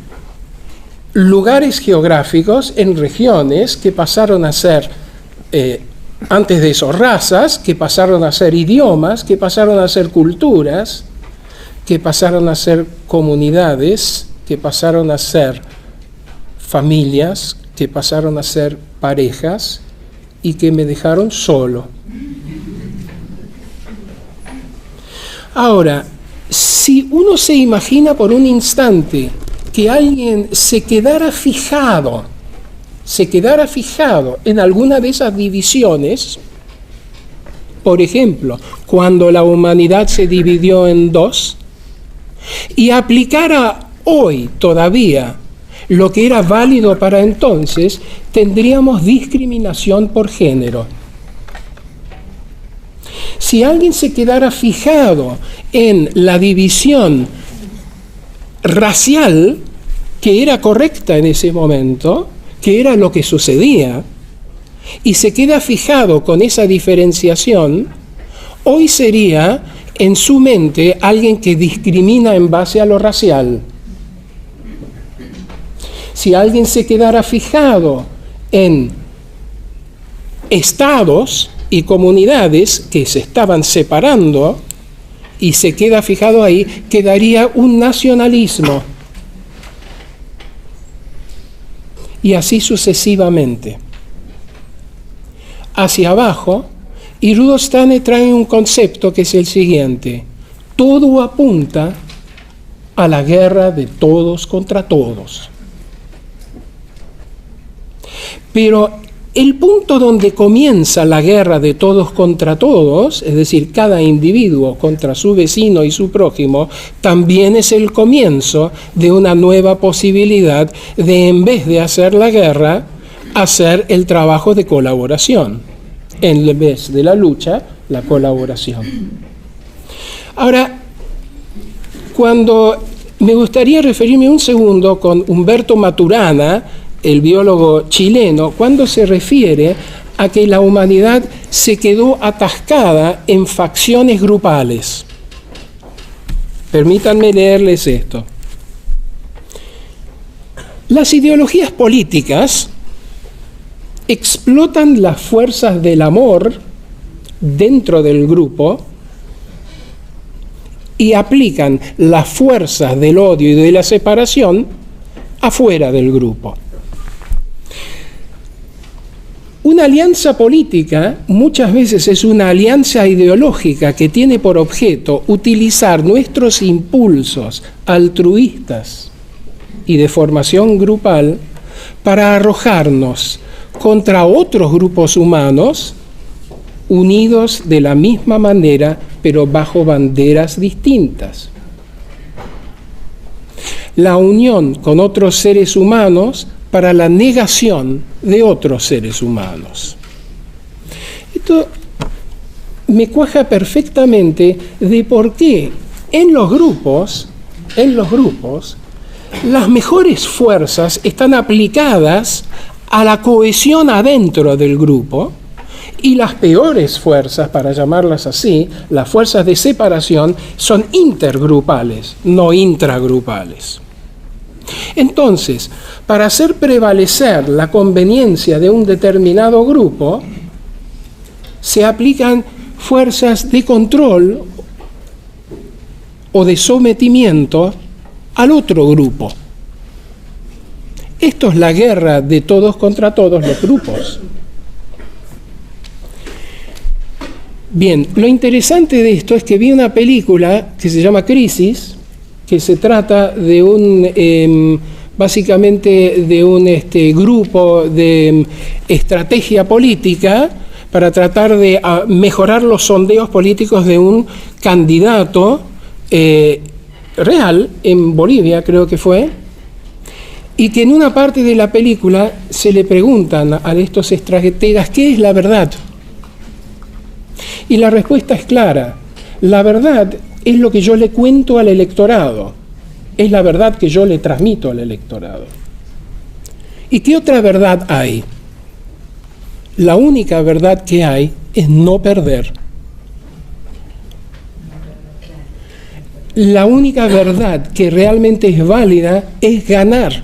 lugares geográficos, en regiones que pasaron a ser antes de eso, razas, que pasaron a ser idiomas, que pasaron a ser culturas, que pasaron a ser comunidades, que pasaron a ser familias, que pasaron a ser parejas y que me dejaron solo. Ahora, si uno se imagina por un instante que alguien se quedara fijado en alguna de esas divisiones, por ejemplo, cuando la humanidad se dividió en dos, y aplicara hoy todavía lo que era válido para entonces, tendríamos discriminación por género. Si alguien se quedara fijado en la división racial, que era correcta en ese momento, que era lo que sucedía, y se queda fijado con esa diferenciación, hoy sería en su mente alguien que discrimina en base a lo racial. Si alguien se quedara fijado en estados y comunidades que se estaban separando y se queda fijado ahí, quedaría un nacionalismo. Y así sucesivamente. Hacia abajo, y Rudolf Steiner trae un concepto que es el siguiente: todo apunta a la guerra de todos contra todos. Pero el punto donde comienza la guerra de todos contra todos, es decir, cada individuo contra su vecino y su prójimo, también es el comienzo de una nueva posibilidad de, en vez de hacer la guerra, hacer el trabajo de colaboración. En vez de la lucha, la colaboración. Ahora, cuando me gustaría referirme un segundo con Humberto Maturana, el biólogo chileno, cuando se refiere a que la humanidad se quedó atascada en facciones grupales. Permítanme leerles esto. Las ideologías políticas explotan las fuerzas del amor dentro del grupo y aplican las fuerzas del odio y de la separación afuera del grupo. Una alianza política muchas veces es una alianza ideológica que tiene por objeto utilizar nuestros impulsos altruistas y de formación grupal para arrojarnos contra otros grupos humanos unidos de la misma manera, pero bajo banderas distintas. La unión con otros seres humanos para la negación de otros seres humanos. Esto me cuaja perfectamente de por qué en los grupos, las mejores fuerzas están aplicadas a la cohesión adentro del grupo y las peores fuerzas, para llamarlas así, las fuerzas de separación, son intergrupales, no intragrupales. Entonces, para hacer prevalecer la conveniencia de un determinado grupo, se aplican fuerzas de control o de sometimiento al otro grupo. Esto es la guerra de todos contra todos los grupos. Bien, lo interesante de esto es que vi una película que se llama Crisis, que se trata de básicamente de un grupo de estrategia política para tratar de mejorar los sondeos políticos de un candidato real en Bolivia, creo que fue, y que en una parte de la película se le preguntan a estos estrategas ¿qué es la verdad? Y la respuesta es clara: la verdad es lo que yo le cuento al electorado, es la verdad que yo le transmito al electorado. ¿Y qué otra verdad hay? La única verdad que hay es no perder. La única verdad que realmente es válida es ganar.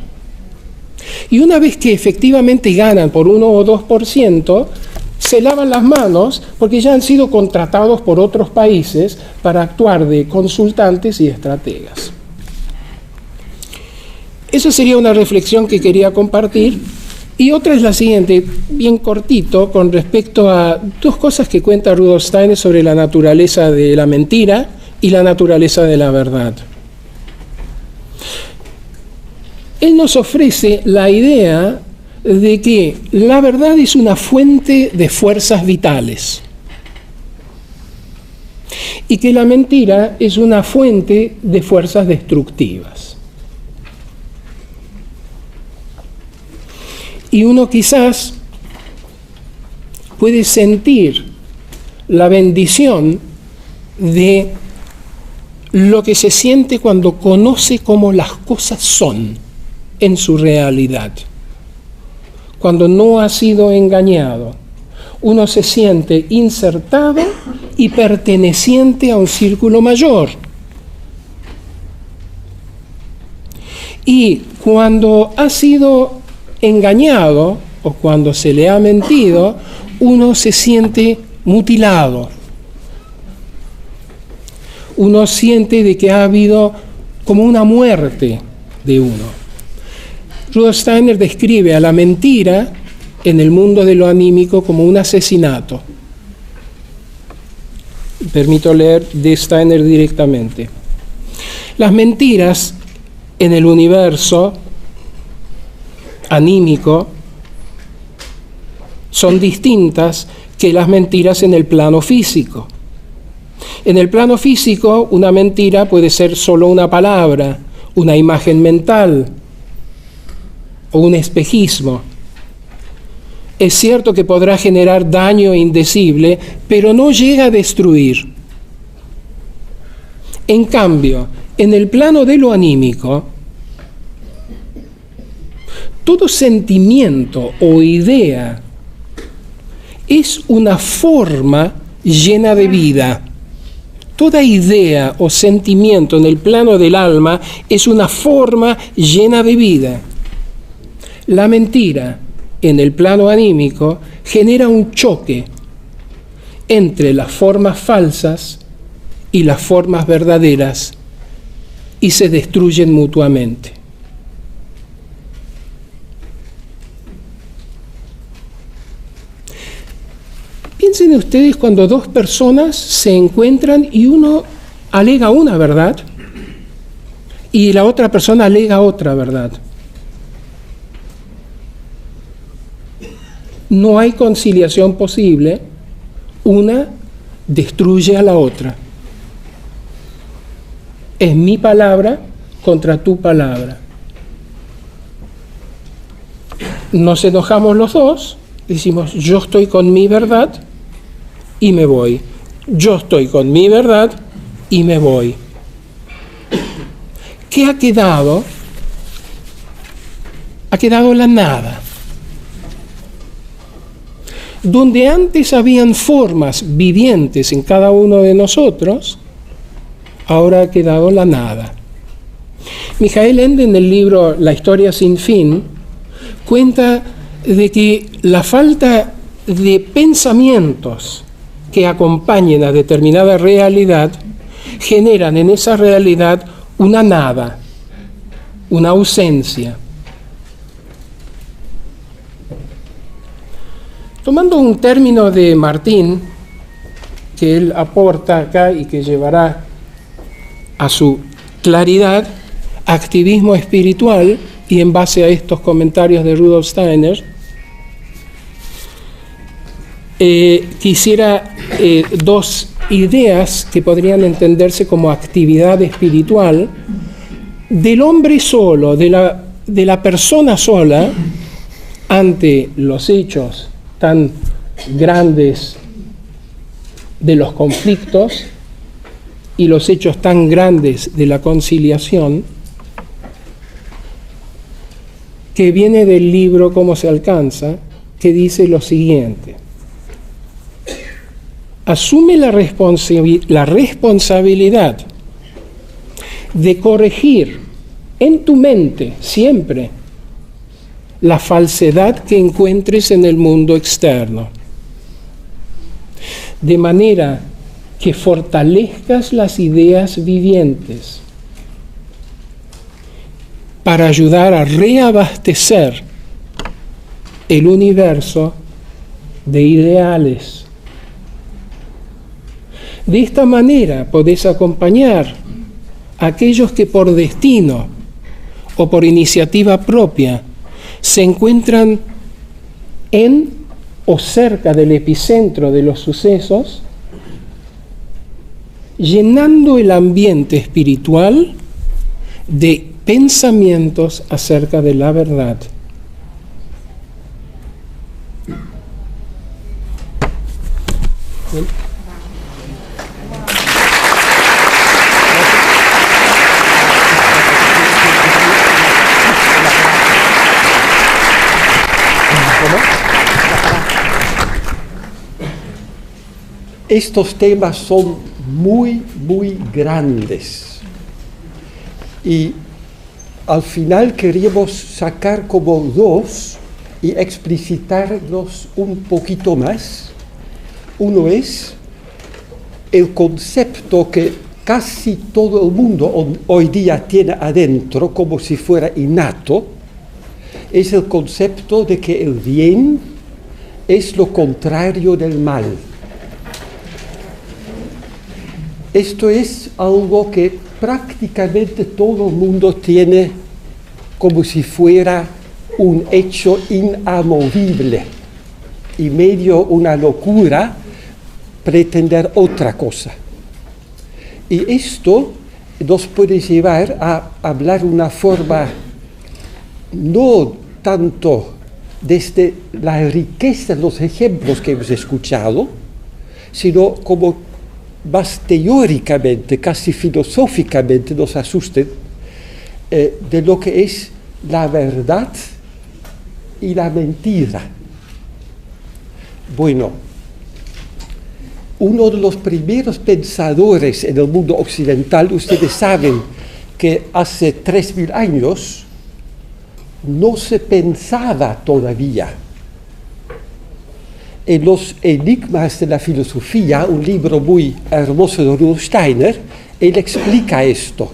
Y una vez que efectivamente ganan por 1 o 2%, se lavan las manos porque ya han sido contratados por otros países para actuar de consultantes y estrategas. Esa sería una reflexión que quería compartir. Y otra es la siguiente, bien cortito, con respecto a 2 cosas que cuenta Rudolf Steiner sobre la naturaleza de la mentira y la naturaleza de la verdad. Él nos ofrece la idea de que la verdad es una fuente de fuerzas vitales y que la mentira es una fuente de fuerzas destructivas. Y uno quizás puede sentir la bendición de lo que se siente cuando conoce cómo las cosas son en su realidad. Cuando no ha sido engañado, uno se siente insertado y perteneciente a un círculo mayor. Y cuando ha sido engañado o cuando se le ha mentido, uno se siente mutilado. Uno siente de que ha habido como una muerte de uno. Rudolf Steiner describe a la mentira en el mundo de lo anímico como un asesinato. Permito leer de Steiner directamente. Las mentiras en el universo anímico son distintas que las mentiras en el plano físico. En el plano físico, una mentira puede ser solo una palabra, una imagen mental o un espejismo. Es cierto que podrá generar daño indecible, pero no llega a destruir. En cambio, en el plano de lo anímico, todo sentimiento o idea es una forma llena de vida. Toda idea o sentimiento en el plano del alma es una forma llena de vida. La mentira en el plano anímico genera un choque entre las formas falsas y las formas verdaderas y se destruyen mutuamente. Piensen ustedes cuando dos personas se encuentran y uno alega una verdad y la otra persona alega otra verdad. No hay conciliación posible, una destruye a la otra. Es mi palabra contra tu palabra. Nos enojamos los dos, decimos yo estoy con mi verdad y me voy. Yo estoy con mi verdad y me voy. ¿Qué ha quedado? Ha quedado la nada. Donde antes habían formas vivientes en cada uno de nosotros, ahora ha quedado la nada. Michael Ende, en el libro La historia sin fin, cuenta de que la falta de pensamientos que acompañen a determinada realidad generan en esa realidad una nada, una ausencia. Tomando un término de Martín, que él aporta acá y que llevará a su claridad, activismo espiritual, y en base a estos comentarios de Rudolf Steiner, quisiera dos ideas que podrían entenderse como actividad espiritual del hombre solo, de la persona sola, ante los hechos tan grandes de los conflictos y los hechos tan grandes de la conciliación, que viene del libro Cómo se alcanza, que dice lo siguiente: asume la responsabilidad de corregir en tu mente siempre la falsedad que encuentres en el mundo externo, de manera que fortalezcas las ideas vivientes para ayudar a reabastecer el universo de ideales. De esta manera podés acompañar a aquellos que por destino o por iniciativa propia se encuentran en o cerca del epicentro de los sucesos, llenando el ambiente espiritual de pensamientos acerca de la verdad. ¿Bien? Estos temas son muy, muy grandes y al final queríamos sacar como dos y explicitarlos un poquito más. Uno es el concepto que casi todo el mundo hoy día tiene adentro como si fuera innato, es el concepto de que el bien es lo contrario del mal. Esto es algo que prácticamente todo el mundo tiene como si fuera un hecho inamovible y medio una locura pretender otra cosa. Y esto nos puede llevar a hablar una forma no tanto desde la riqueza de los ejemplos que hemos escuchado, sino como más teóricamente, casi filosóficamente nos asusten de lo que es la verdad y la mentira. Bueno, uno de los primeros pensadores en el mundo occidental, ustedes saben que hace 3000 años no se pensaba todavía. En los enigmas de la filosofía, un libro muy hermoso de Rudolf Steiner, él explica esto.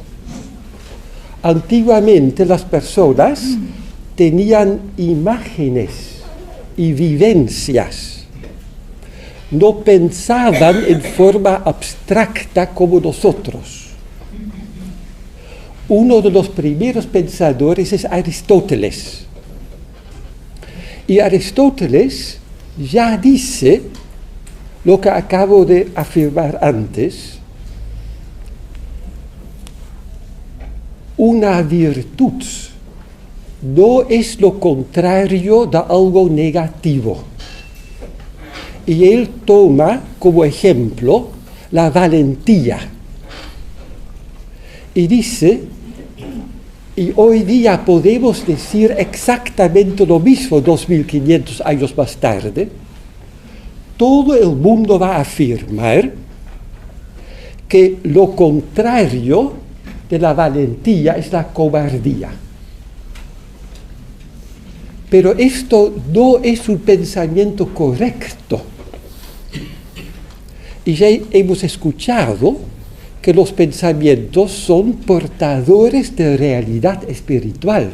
Antiguamente las personas tenían imágenes y vivencias. no pensaban en forma abstracta como nosotros. Uno de los primeros pensadores es Aristóteles. Y Aristóteles ya dice lo que acabo de afirmar antes: una virtud no es lo contrario de algo negativo. Y él toma como ejemplo la valentía. Y dice, y hoy día podemos decir exactamente lo mismo 2500 años más tarde, todo el mundo va a afirmar que lo contrario de la valentía es la cobardía. Pero esto no es un pensamiento correcto. Y ya hemos escuchado que los pensamientos son portadores de realidad espiritual.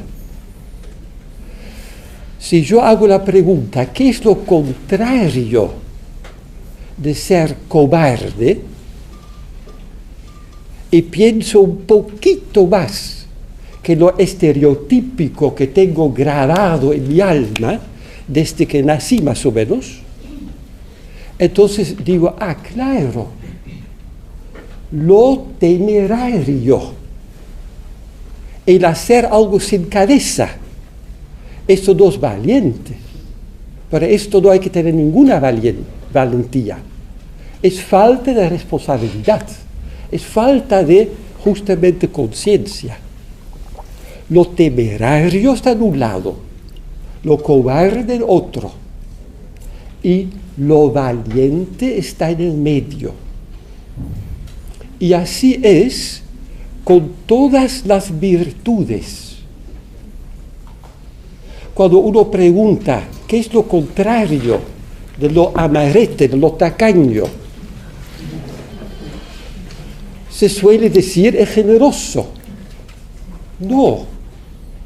Si yo hago la pregunta, ¿qué es lo contrario de ser cobarde? Y pienso un poquito más que lo estereotípico que tengo grabado en mi alma desde que nací más o menos, entonces digo, claro, lo temerario, el hacer algo sin cabeza, esto no es valiente. Para esto no hay que tener ninguna valentía. Es falta de responsabilidad, es falta de justamente conciencia. Lo temerario está en un lado, lo cobarde en otro, y lo valiente está en el medio. Y así es con todas las virtudes. Cuando uno pregunta, ¿qué es lo contrario de lo amarrete, de lo tacaño? Se suele decir el generoso. No,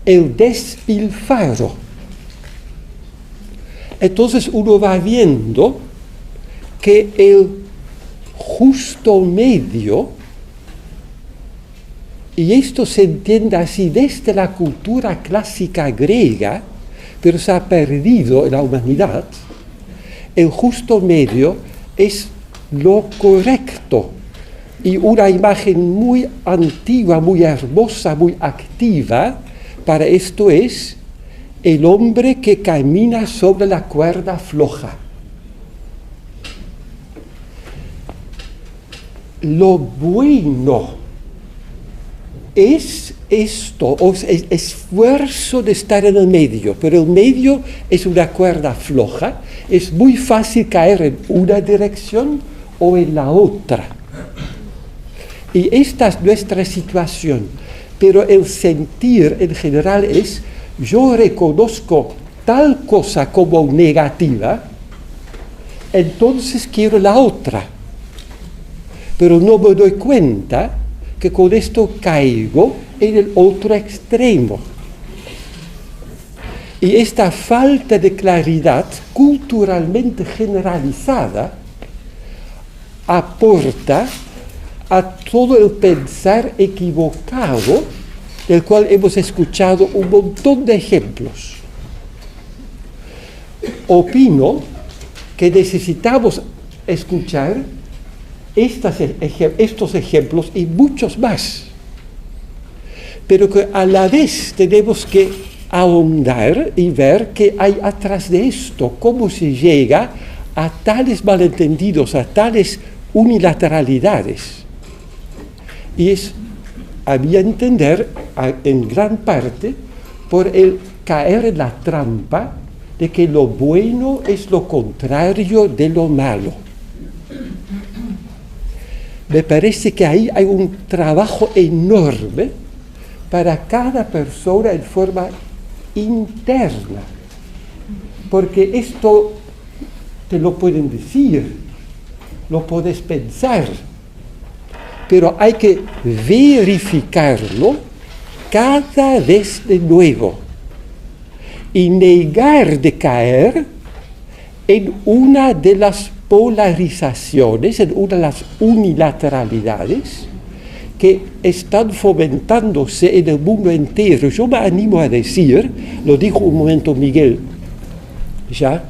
el despilfarro. Entonces uno va viendo que el justo medio, y esto se entiende así desde la cultura clásica griega, pero se ha perdido en la humanidad, el justo medio es lo correcto. Y una imagen muy antigua, muy hermosa, muy activa para esto es el hombre que camina sobre la cuerda floja. Lo bueno es esto, es esfuerzo de estar en el medio, pero el medio es una cuerda floja, es muy fácil caer en una dirección o en la otra. Y esta es nuestra situación, pero el sentir en general es, yo reconozco tal cosa como negativa, entonces quiero la otra. Pero no me doy cuenta que con esto caigo en el otro extremo. Y esta falta de claridad culturalmente generalizada aporta a todo el pensar equivocado del cual hemos escuchado un montón de ejemplos. Opino que necesitamos escuchar estos ejemplos y muchos más, pero que a la vez tenemos que ahondar y ver qué hay atrás de esto, cómo se llega a tales malentendidos, a tales unilateralidades. Y es, a mi entender, en gran parte, por el caer en la trampa de que lo bueno es lo contrario de lo malo. Me parece que ahí hay un trabajo enorme para cada persona en forma interna, porque esto te lo pueden decir, lo puedes pensar, pero hay que verificarlo cada vez de nuevo y negar de caer en una de las polarizaciones, en una de las unilateralidades que están fomentándose en el mundo entero. Yo me animo a decir, lo dijo un momento Miguel, ya,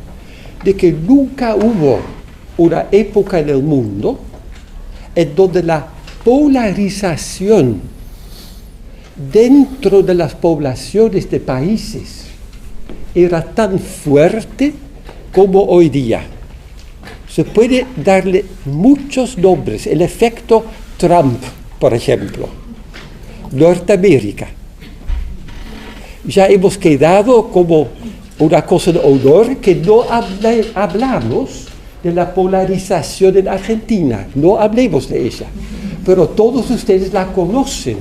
de que nunca hubo una época en el mundo en donde la polarización dentro de las poblaciones de países era tan fuerte como hoy día. Se puede darle muchos nombres. El efecto Trump, por ejemplo, Norteamérica. Ya hemos quedado como una cosa de honor que no hablamos de la polarización en Argentina, no hablemos de ella, pero todos ustedes la conocen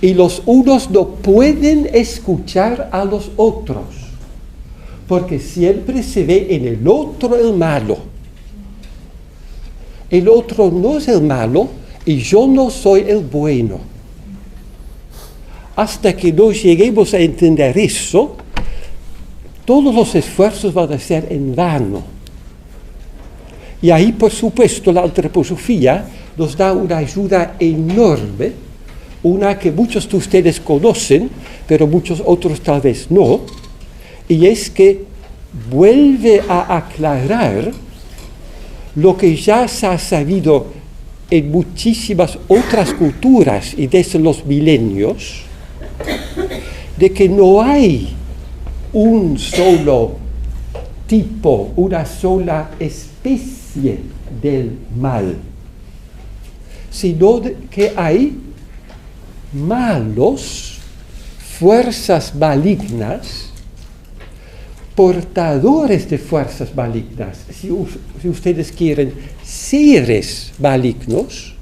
y los unos no pueden escuchar a los otros, porque siempre se ve en el otro el malo. El otro no es el malo y yo no soy el bueno. Hasta que no lleguemos a entender eso, todos los esfuerzos van a ser en vano. Y ahí, por supuesto, la antroposofía nos da una ayuda enorme, una que muchos de ustedes conocen, pero muchos otros tal vez no, y es que vuelve a aclarar lo que ya se ha sabido en muchísimas otras culturas y desde los milenios, de que no hay un solo tipo, una sola especie del mal, sino que hay malos, fuerzas malignas, portadores de fuerzas malignas, si ustedes quieren, seres malignos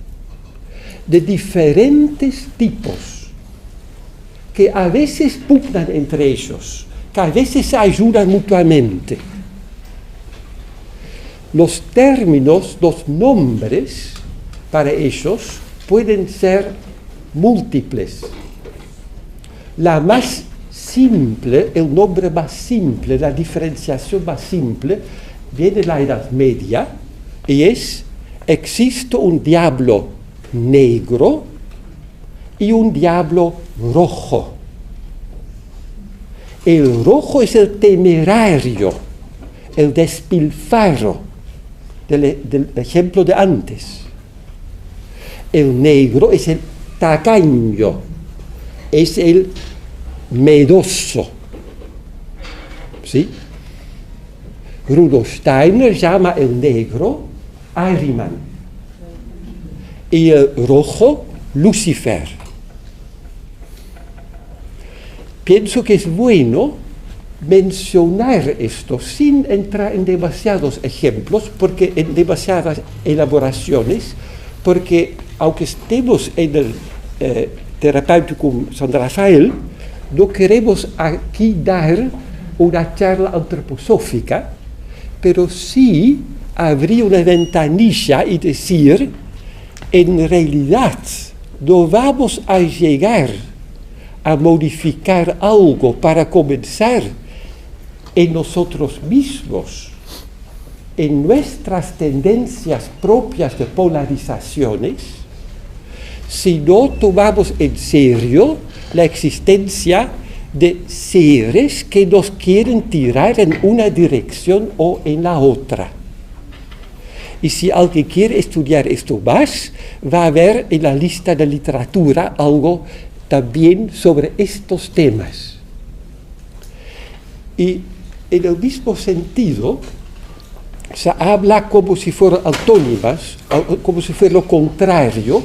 de diferentes tipos, que a veces pugnan entre ellos, que a veces se ayudan mutuamente. Los términos, los nombres para ellos pueden ser múltiples. La más simple, el nombre más simple, la diferenciación más simple, viene de la Edad Media y existe un diablo negro y un diablo rojo. El rojo es el temerario, el despilfarro del ejemplo de antes. El negro es el tacaño, es el medoso. ¿Sí? Rudolf Steiner llama el negro Ahriman y el rojo Lucifer. Pienso que es bueno mencionar esto sin entrar en demasiados ejemplos, porque en demasiadas elaboraciones, porque aunque estemos en el Therapeuticum San Rafael, no queremos aquí dar una charla antroposófica, pero sí abrir una ventanilla y decir, en realidad no vamos a llegar a modificar algo para comenzar en nosotros mismos, en nuestras tendencias propias de polarizaciones, si no tomamos en serio la existencia de seres que nos quieren tirar en una dirección o en la otra. Y si alguien quiere estudiar esto más, va a ver en la lista de literatura algo también sobre estos temas. Y en el mismo sentido, se habla como si fueran antónimas, como si fuera lo contrario,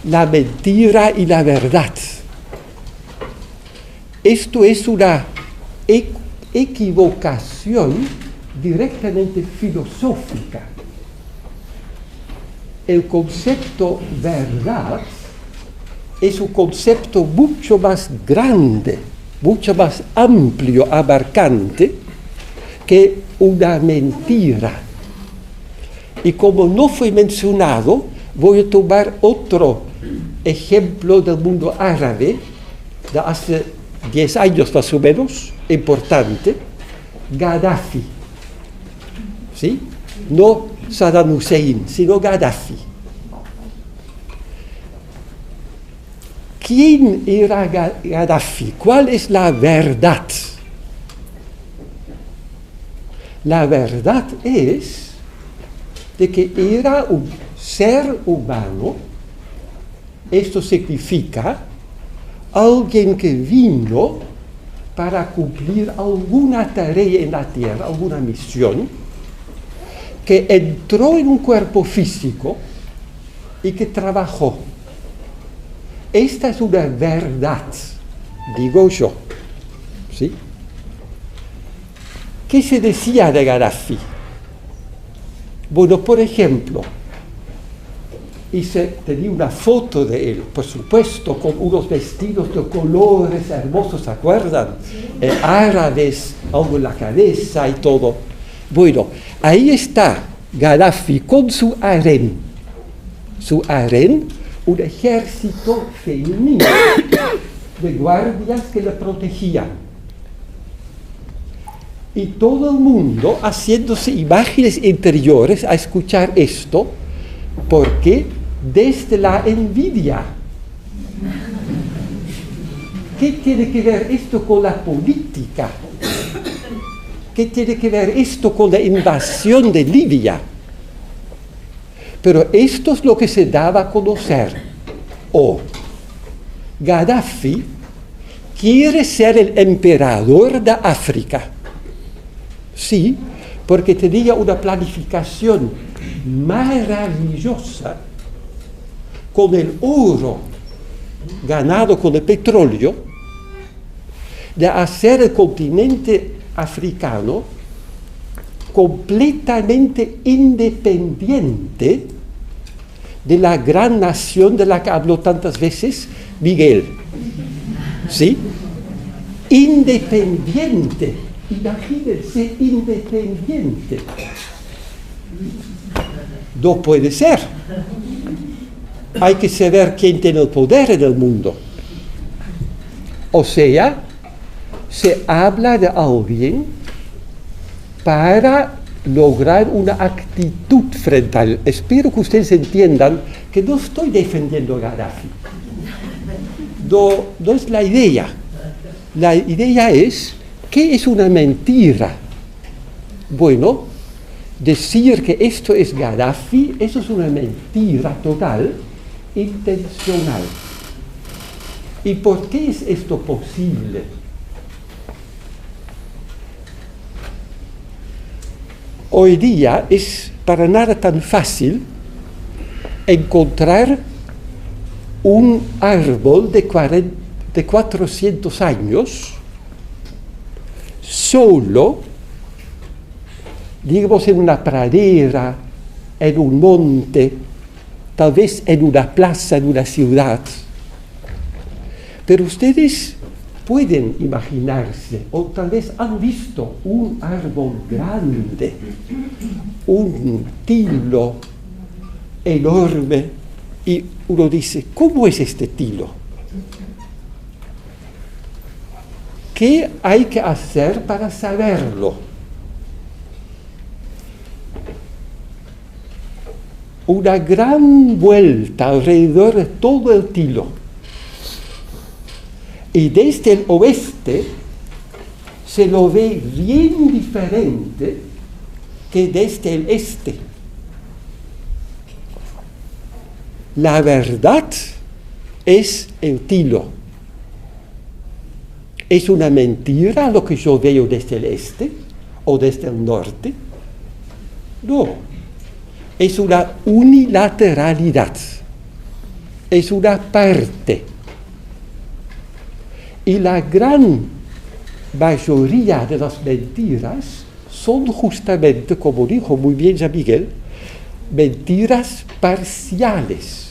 la mentira y la verdad. Esto es una equivocación directamente filosófica. El concepto verdad es un concepto mucho más grande, mucho más amplio, abarcante, que una mentira. Y como no fue mencionado, voy a tomar otro ejemplo del mundo árabe, de hace 10 años más o menos, importante, Gaddafi. ¿Sí? no Saddam Hussein, sino Gaddafi. ¿Quién era Gaddafi? ¿Cuál es la verdad? La verdad es de que era un ser humano. Esto significa alguien que vino para cumplir alguna tarea en la tierra, alguna misión, que entró en un cuerpo físico y que trabajó. Esta es una verdad, digo yo. ¿Sí? ¿Qué se decía de Gaddafi? Bueno, por ejemplo, tenía una foto de él, por supuesto, con unos vestidos de colores hermosos, ¿se acuerdan? Árabes, algo en la cabeza y todo. Bueno, ahí está Gaddafi con su harén. Su harén, un ejército femenino de guardias que le protegían. Y todo el mundo haciéndose imágenes interiores a escuchar esto, porque desde la envidia. ¿Qué tiene que ver esto con la política? ¿Qué tiene que ver esto con la invasión de Libia? Pero esto es lo que se daba a conocer. Gaddafi quiere ser el emperador de África. Sí, porque tenía una planificación maravillosa con el oro ganado con el petróleo, de hacer el continente africano completamente independiente de la gran nación de la que habló tantas veces Miguel. ¿Sí? Independiente. Imagínense, independiente. No puede ser. Hay que saber quién tiene el poder en el mundo. O sea, se habla de alguien para lograr una actitud frente a él. Espero que ustedes entiendan que no estoy defendiendo a Gaddafi. No es la idea. La idea es, ¿qué es una mentira? Bueno, decir que esto es Gaddafi, eso es una mentira total, intencional. ¿Y por qué es esto posible? Hoy día es para nada tan fácil encontrar un árbol de 400 años solo, digamos, en una pradera, en un monte, tal vez en una plaza, en una ciudad. Pero ustedes pueden imaginarse, o tal vez han visto un árbol grande, un tilo enorme, y uno dice, ¿cómo es este tilo? ¿Qué hay que hacer para saberlo? Una gran vuelta alrededor de todo el tilo. Y desde el oeste se lo ve bien diferente que desde el este. La verdad es el tilo. ¿Es una mentira lo que yo veo desde el este o desde el norte? No. Es una unilateralidad. Es una parte. Y la gran mayoría de las mentiras son justamente, como dijo muy bien Jean Miguel, mentiras parciales.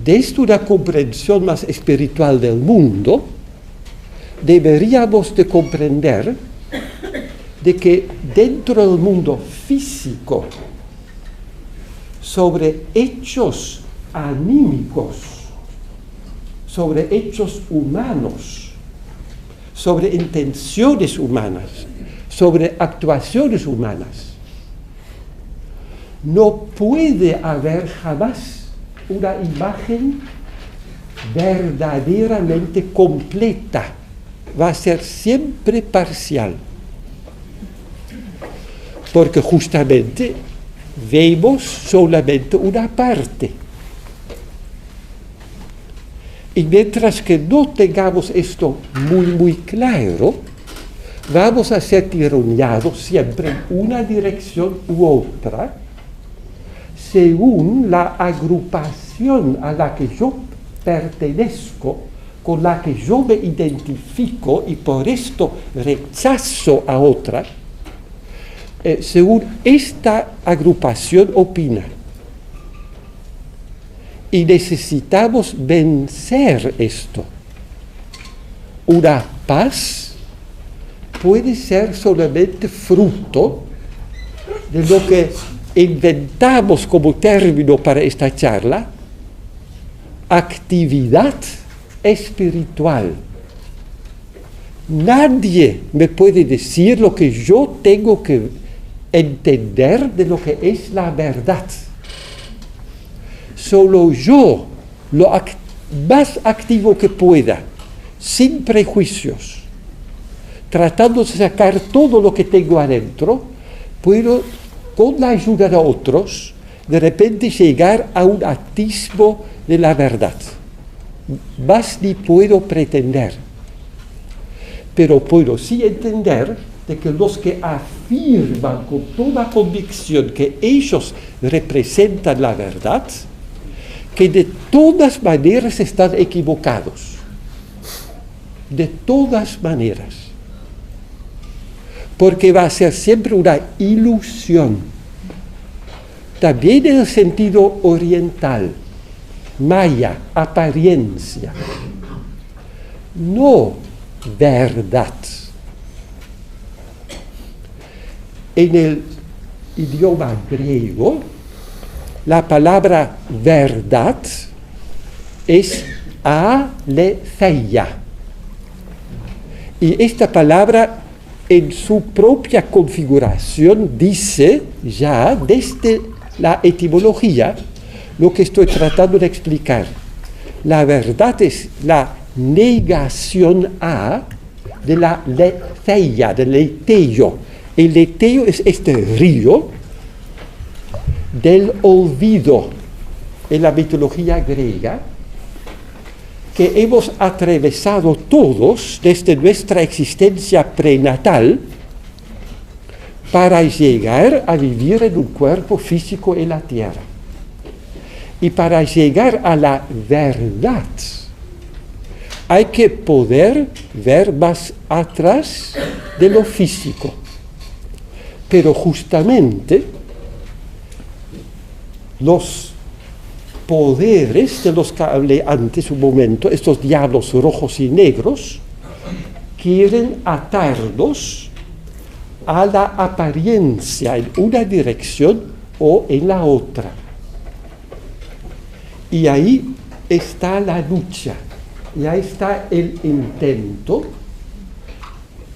Desde una comprensión más espiritual del mundo, deberíamos de comprender de que dentro del mundo físico, sobre hechos anímicos, sobre hechos humanos, sobre intenciones humanas, sobre actuaciones humanas. No puede haber jamás una imagen verdaderamente completa. Va a ser siempre parcial. Porque justamente vemos solamente una parte. Y mientras que no tengamos esto muy claro, vamos a ser tironeados siempre en una dirección u otra, según la agrupación a la que yo pertenezco, con la que yo me identifico y por esto rechazo a otra, según esta agrupación opina. Y necesitamos vencer esto. Una paz puede ser solamente fruto de lo que inventamos como término para esta charla, actividad espiritual. Nadie me puede decir lo que yo tengo que entender de lo que es la verdad. Solo yo, lo más activo que pueda, sin prejuicios, tratando de sacar todo lo que tengo adentro, puedo, con la ayuda de otros, de repente llegar a un atisbo de la verdad. Más ni puedo pretender. Pero puedo sí entender de que los que afirman con toda convicción que ellos representan la verdad, que de todas maneras están equivocados. De todas maneras. Porque va a ser siempre una ilusión. También en el sentido oriental. Maya, apariencia. No verdad. En el idioma griego, la palabra verdad es aletheia. Y esta palabra en su propia configuración dice ya desde la etimología lo que estoy tratando de explicar. La verdad es la negación de la letheia, del leteio. El leteio es este río del olvido en la mitología griega que hemos atravesado todos desde nuestra existencia prenatal para llegar a vivir en un cuerpo físico en la tierra. Y para llegar a la verdad hay que poder ver más atrás de lo físico. Pero justamente los poderes de los que hablé antes un momento, estos diablos rojos y negros, quieren atarnos a la apariencia en una dirección o en la otra. Y ahí está la lucha, y ahí está el intento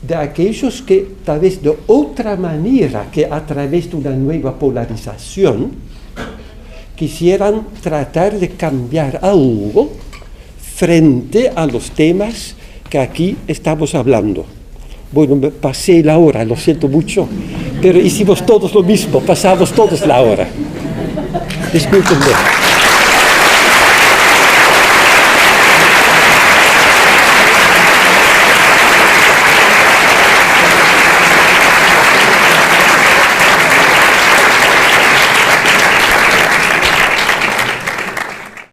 de aquellos que tal vez de otra manera que a través de una nueva polarización quisieran tratar de cambiar algo frente a los temas que aquí estamos hablando. Bueno, me pasé la hora, lo siento mucho, pero hicimos todos lo mismo, pasamos todos la hora. Discúlpenme.